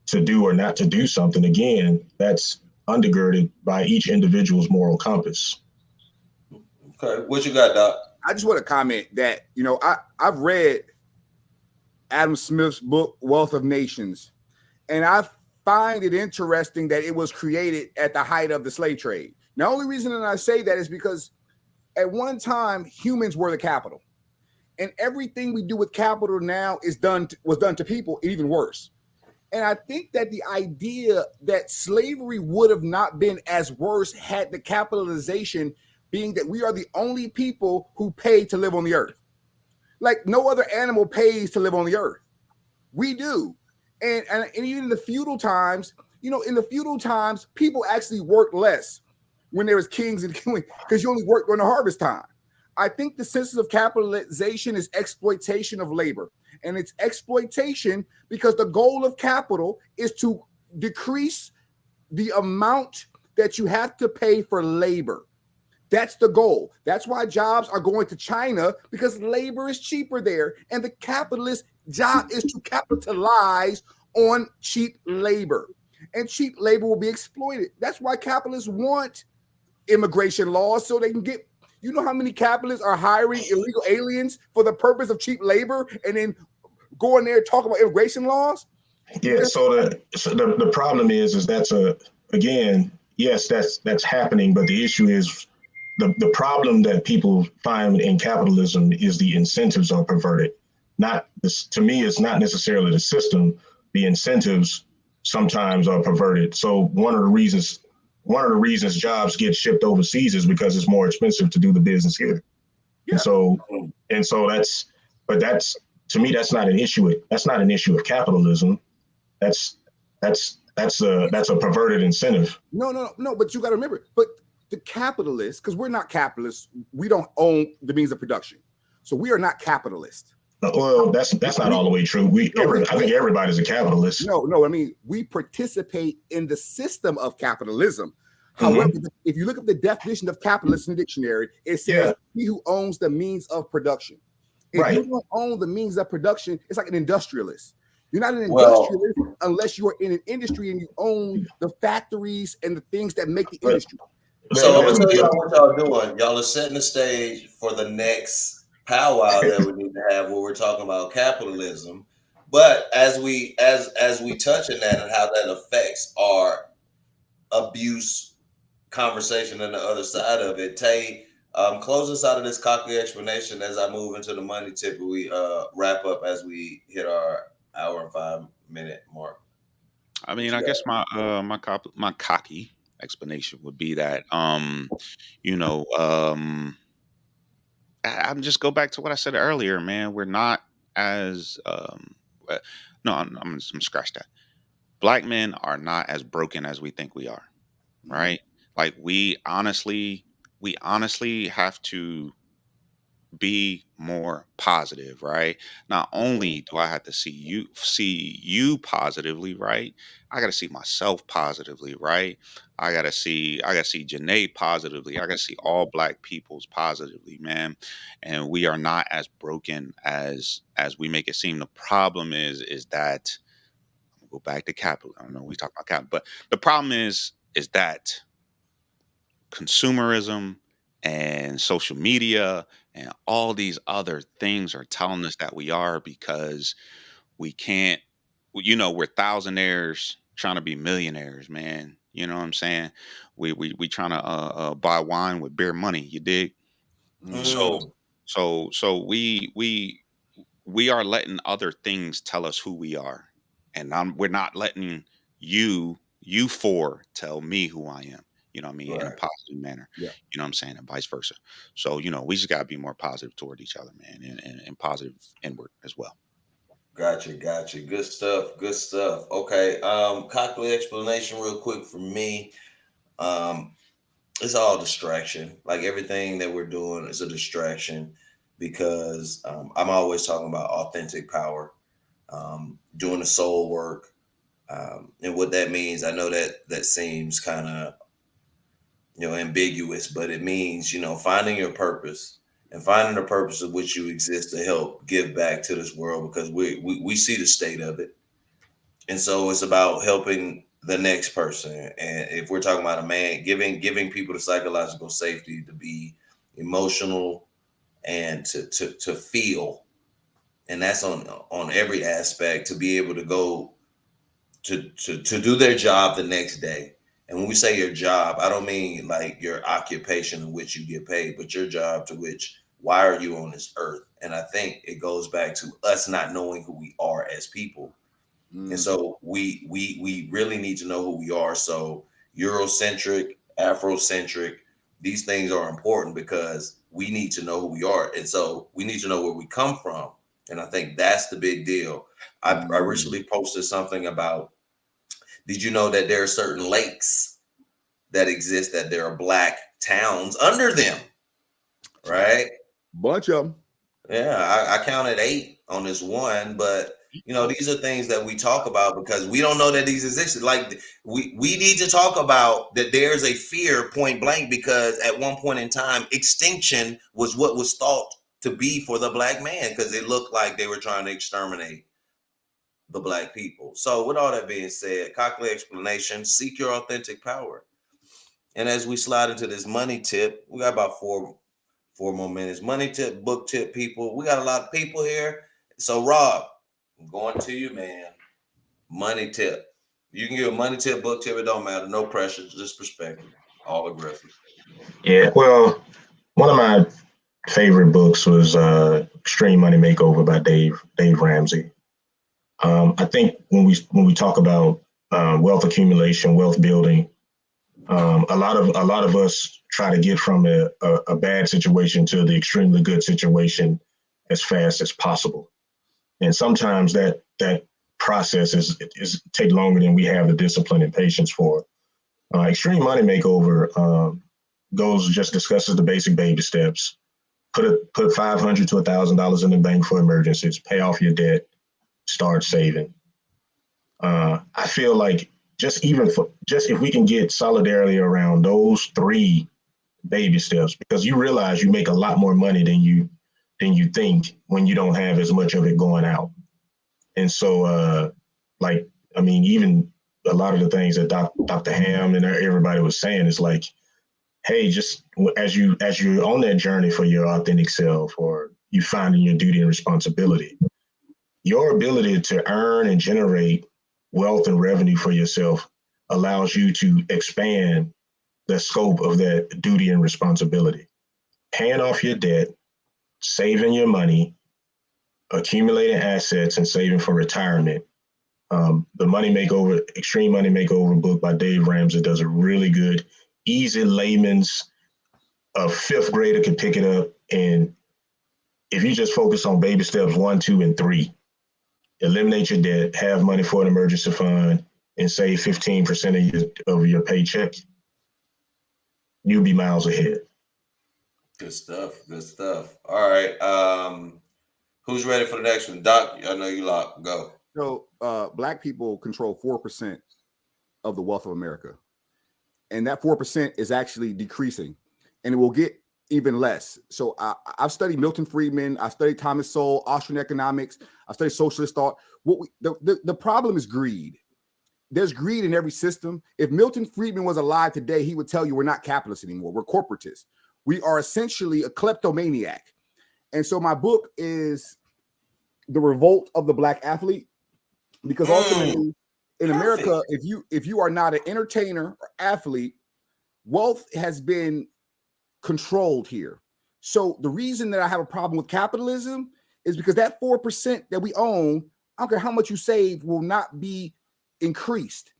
to do or not to do something. Again, that's undergirded by each individual's moral compass. Okay, what you got, Doc? I just want to comment that, I've read Adam Smith's book, Wealth of Nations, and I find it interesting that it was created at the height of the slave trade. The only reason that I say that is because at one time, humans were the capital. And everything we do with capital now was done to people, even worse. And I think that the idea that slavery would have not been as worse had the capitalization being that we are the only people who pay to live on the earth. Like no other animal pays to live on the earth. We do. And even in the feudal times, people actually worked less when there was kings and queens because you only worked during the harvest time. I think the sense of capitalization is exploitation of labor. And it's exploitation because the goal of capital is to decrease the amount that you have to pay for labor. That's the goal. That's why jobs are going to China, because labor is cheaper there. And the capitalist job is to capitalize on cheap labor. And cheap labor will be exploited. That's why capitalists want immigration laws so they can get, you know how many capitalists are hiring illegal aliens for the purpose of cheap labor and then go in there and talk about immigration laws? Yeah, so the problem is that's yes, that's happening, but the issue is the problem that people find in capitalism is the incentives are perverted. To me, it's not necessarily the system. The incentives sometimes are perverted. So one of the reasons jobs get shipped overseas is because it's more expensive to do the business here. Yeah. And so that's to me, that's not an issue. That's not an issue of capitalism. That's a perverted incentive. No. But you got to remember, the capitalists, because we're not capitalists, we don't own the means of production, so we are not capitalists. Well, that's not all the way true. I think everybody's a capitalist. No. I mean, we participate in the system of capitalism. However, if you look at the definition of capitalist in the dictionary, it says he who owns the means of production. If you don't own the means of production, it's like an industrialist. You're not an industrialist unless you are in an industry and you own the factories and the things that make the industry. So I'm gonna tell y'all what y'all doing. Y'all are setting the stage for the next powwow that we need to have where we're talking about capitalism. But as we touch on that and how that affects our abuse conversation and the other side of it, Tay, close us out of this cocky explanation as I move into the money tip. We wrap up as we hit our hour and 5-minute mark. I mean, I guess my cocky explanation would be that I'm just go back to what I said earlier, man. We're not as no, I'm just gonna scratch that. Black men are not as broken as we think we are, right? Like we honestly have to be more positive, right? Not only do I have to see you positively, right? I got to see myself positively, right? I got to see Jinea positively. I got to see all Black peoples positively, man. And we are not as broken as we make it seem. The problem is that I'm gonna go back to capital. I don't know we talk about capital, but the problem is that consumerism and social media and all these other things are telling us that we are, because we can't, we're thousandaires trying to be millionaires, man. You know what I'm saying? We trying to buy wine with beer money. You dig? So we are letting other things tell us who we are, and we're not letting you four tell me who I am. You know what I mean? Right. In a positive manner. Yeah. You know what I'm saying? And vice versa. So, we just got to be more positive toward each other, man, and positive inward as well. Gotcha. Good stuff. Okay. Cochlear explanation real quick for me. Um, it's all distraction. Like everything that we're doing is a distraction because I'm always talking about authentic power, doing the soul work, and what that means. I know that seems kind of ambiguous, but it means finding your purpose and finding the purpose of which you exist to help give back to this world because we see the state of it. And so it's about helping the next person. And if we're talking about a man, giving people the psychological safety to be emotional and to feel, and that's on every aspect, to be able to go to do their job the next day. And when we say your job, I don't mean like your occupation in which you get paid, but your job to which, why are you on this earth? And I think it goes back to us not knowing who we are as people. And so we really need to know who we are. So Eurocentric, Afrocentric, these things are important because we need to know who we are. And so we need to know where we come from. And I think that's the big deal. I recently posted something about, did you know that there are certain lakes that exist, that there are black towns under them, right? Bunch of them. Yeah, I counted 8 on this one, but these are things that we talk about because we don't know that these exist. Like we need to talk about that there's a fear point blank because at one point in time, extinction was what was thought to be for the black man because it looked like they were trying to exterminate the black people. So with all that being said, cochlear explanation, seek your authentic power. And as we slide into this money tip, we got about four more minutes. Money tip, book tip, people. We got a lot of people here. So Rob, I'm going to you, man. Money tip. You can give a money tip, book tip. It don't matter. No pressure, just perspective. All aggressive. Yeah, well, one of my favorite books was Extreme Money Makeover by Dave Ramsey. I think when we talk about wealth accumulation, wealth building, a lot of us try to get from a bad situation to the extremely good situation as fast as possible, and sometimes that process is take longer than we have the discipline and patience for. Extreme Money Makeover discusses the basic baby steps. Put $500 to $1,000 in the bank for emergencies. Pay off your debt. Start saving. I feel like just if we can get solidarity around those 3 baby steps, because you realize you make a lot more money than you think when you don't have as much of it going out. And so, even a lot of the things that Dr. Ham and everybody was saying is like, hey, just as you're on that journey for your authentic self, or you finding your duty and responsibility, your ability to earn and generate wealth and revenue for yourself allows you to expand the scope of that duty and responsibility. Paying off your debt, saving your money, accumulating assets, and saving for retirement. The Extreme Money Makeover book by Dave Ramsey does a really good, easy layman's, a 5th grader can pick it up. And if you just focus on baby steps 1, 2, and 3, eliminate your debt, have money for an emergency fund, and save 15% of your paycheck, you'll be miles ahead. Good stuff. All right. Who's ready for the next one? Doc, I know you locked. Go. So black people control 4% of the wealth of America. And that 4% is actually decreasing. And it will get even less. So I've studied Milton Friedman. I studied Thomas Sowell, Austrian economics. I studied socialist thought. The problem is greed. There's greed in every system. If Milton Friedman was alive today, he would tell you we're not capitalists anymore. We're corporatists. We are essentially a kleptomaniac. And so my book is The Revolt of the Black Athlete, because ultimately in America, if you are not an entertainer or athlete, wealth has been controlled here. So the reason that I have a problem with capitalism is because that 4% that we own, I don't care how much you save, will not be increased.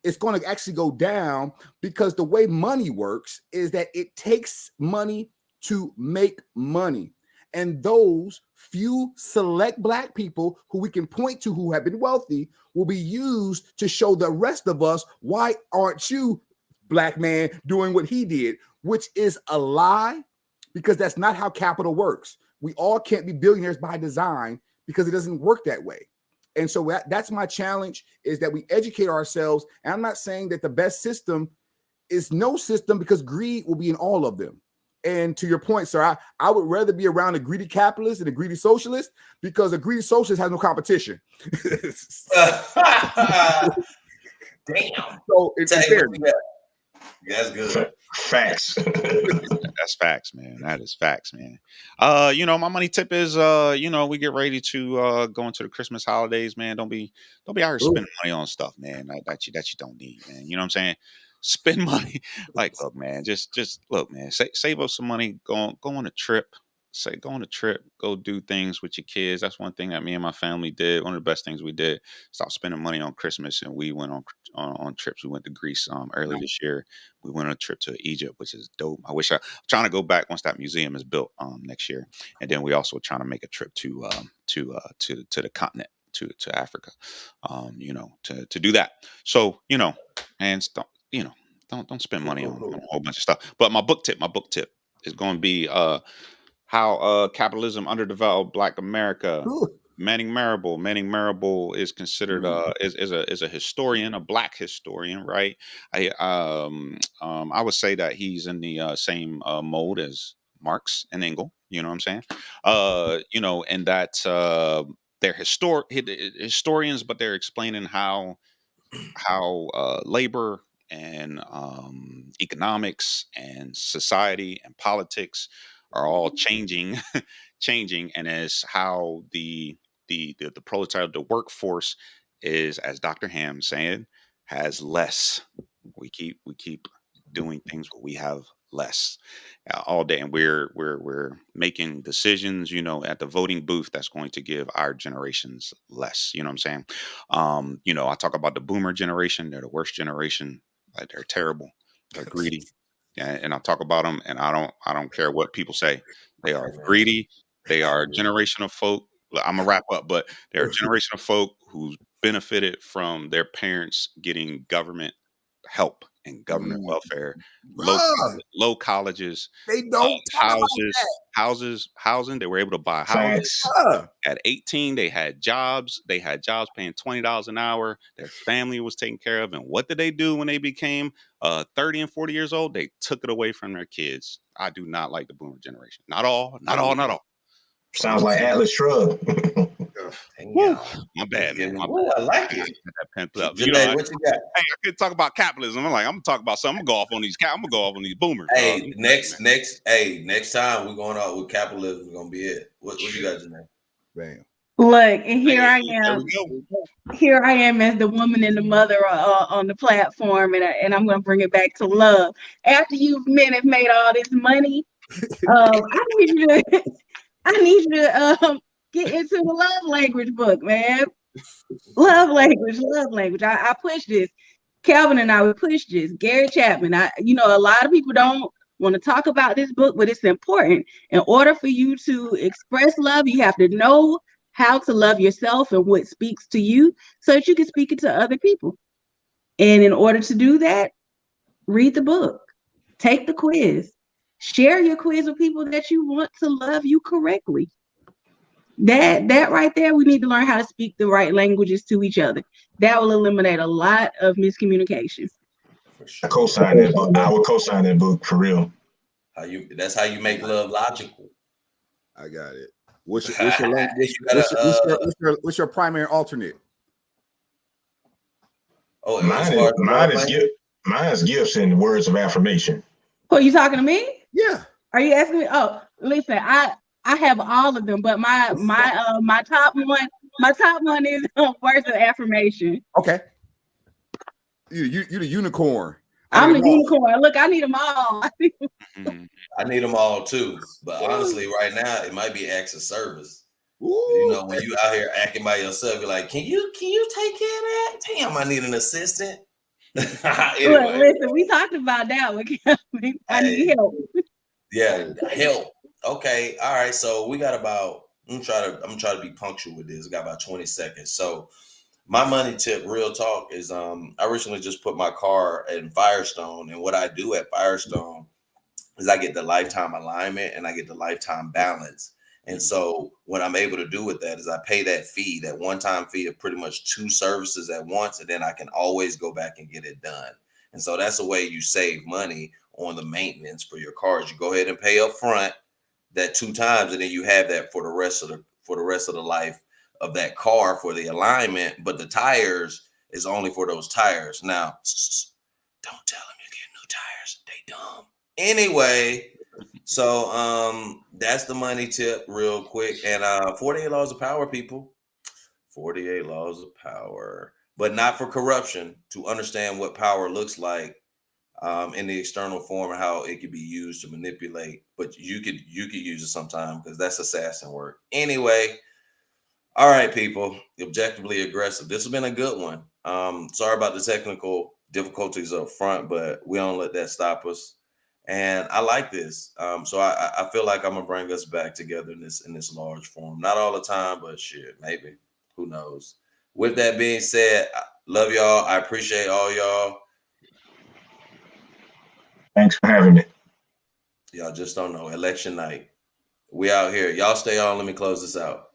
It's going to actually go down, because the way money works is that it takes money to make money. And those few select Black people who we can point to who have been wealthy will be used to show the rest of us, why aren't you, Black man, doing what he did, which is a lie, because that's not how capital works. We all can't be billionaires by design because it doesn't work that way. And so that's my challenge, is that we educate ourselves. And I'm not saying that the best system is no system, because greed will be in all of them. And to your point, sir, I would rather be around a greedy capitalist than a greedy socialist, because a greedy socialist has no competition. Damn. So it's fair. That's good. Facts. That's facts, man. That is facts, man. You know, my money tip is, you know, we get ready to go into the Christmas holidays, man. Don't be out here spending money on stuff, man, that you don't need, man. You know what I'm saying? Spend money. Like, look, man, just look, man, save up some money, go on a trip. Go on a trip, go do things with your kids. That's one thing that me and my family did. One of the best things we did, stop spending money on Christmas, and we went on trips. We went to Greece early this year. We went on a trip to Egypt, which is dope. I'm trying to go back once that museum is built next year, and then we also trying to make a trip to the continent, to Africa, you know, to do that. So, you know, and don't spend money on a whole bunch of stuff. But my book tip is going to be how capitalism underdeveloped Black America. Manning Marable is considered is a historian, a Black historian, right? I would say that he's in the same mode as Marx and Engels. You know what I'm saying? You know, and that they're historians, but they're explaining how labor and economics and society and politics are all changing, and as how the proletariat, the workforce is, as Dr. Ham saying, has less. We keep doing things, but we have less all day, and we're making decisions, you know, at the voting booth that's going to give our generations less. You know what I'm saying? You know, I talk about the boomer generation. They're the worst generation. Like, they're terrible. They're greedy. And I talk about them, and I don't care what people say. They are greedy. They are a generation of folk. I'm gonna wrap up, but they're a generation of folk who benefited from their parents getting government help and government welfare, low colleges, They don't housing. They were able to buy houses. At 18, they had jobs. They had jobs paying $20 an hour. Their family was taken care of. And what did they do when they became 30 and 40 years old? They took it away from their kids. I do not like the boomer generation. Not all. Sounds like Atlas Shrugged. My bad, man. Ooh, I like it. You know, what you got? Hey, I could talk about capitalism. I'm gonna talk about something. I'm gonna go off on these boomers. Hey, next time we're going out with capitalism. We're gonna be it. What you got, Jinea? Bam. Look, and here I am. Here I am as the woman and the mother on the platform, and I'm going to bring it back to love. After you men have made all this money, I need you to get into the love language book, man. Love language. I push this. Kalvin and I would push this. Gary Chapman. A lot of people don't want to talk about this book, but it's important. In order for you to express love, you have to know how to love yourself and what speaks to you so that you can speak it to other people. And in order to do that, read the book, take the quiz, share your quiz with people that you want to love you correctly. That right there, we need to learn how to speak the right languages to each other. That will eliminate a lot of miscommunication. I co-sign that book. I would co-sign that book for real. That's how you make love logical. I got it. What's your primary alternate? Oh, mine is gifts and words of affirmation. Oh, you talking to me? Yeah. Are you asking me? Oh, listen, I have all of them, but my top one is words of affirmation. Okay. You the unicorn. I'm the unicorn. Look, I need them all. I need them all too. But honestly, right now, it might be acts of service. Ooh. You know, when you out here acting by yourself, you're like, can you take care of that? Damn, I need an assistant. Anyway. Look, listen, we talked about that with Kalvin. I need help. Yeah, help. Okay, all right. So we got about. I'm gonna try to be punctual with this. We got about 20 seconds. So my money tip, real talk, is I recently just put my car in Firestone, and what I do at Firestone is I get the lifetime alignment and I get the lifetime balance. And so what I'm able to do with that is I pay that fee, that one-time fee of pretty much 2 services at once, and then I can always go back and get it done. And so that's a way you save money on the maintenance for your cars. You go ahead and pay up front that 2 times, and then you have that for the rest of the life of that car for the alignment. But the tires is only for those tires. Now, don't tell them you get new tires. They dumb. Anyway, so that's the money tip real quick. And 48 laws of power, people. 48 laws of power. But not for corruption, to understand what power looks like in the external form and how it could be used to manipulate. But you could use it sometime because that's assassin work. Anyway, all right, people. Objectively aggressive. This has been a good one. Sorry about the technical difficulties up front, but we don't let that stop us. And I like this. So I feel like I'm gonna bring us back together in this large form. Not all the time, but shit, maybe. Who knows? With that being said, I love y'all. I appreciate all y'all. Thanks for having me. Y'all just don't know. Election night. We out here. Y'all stay on. Let me close this out.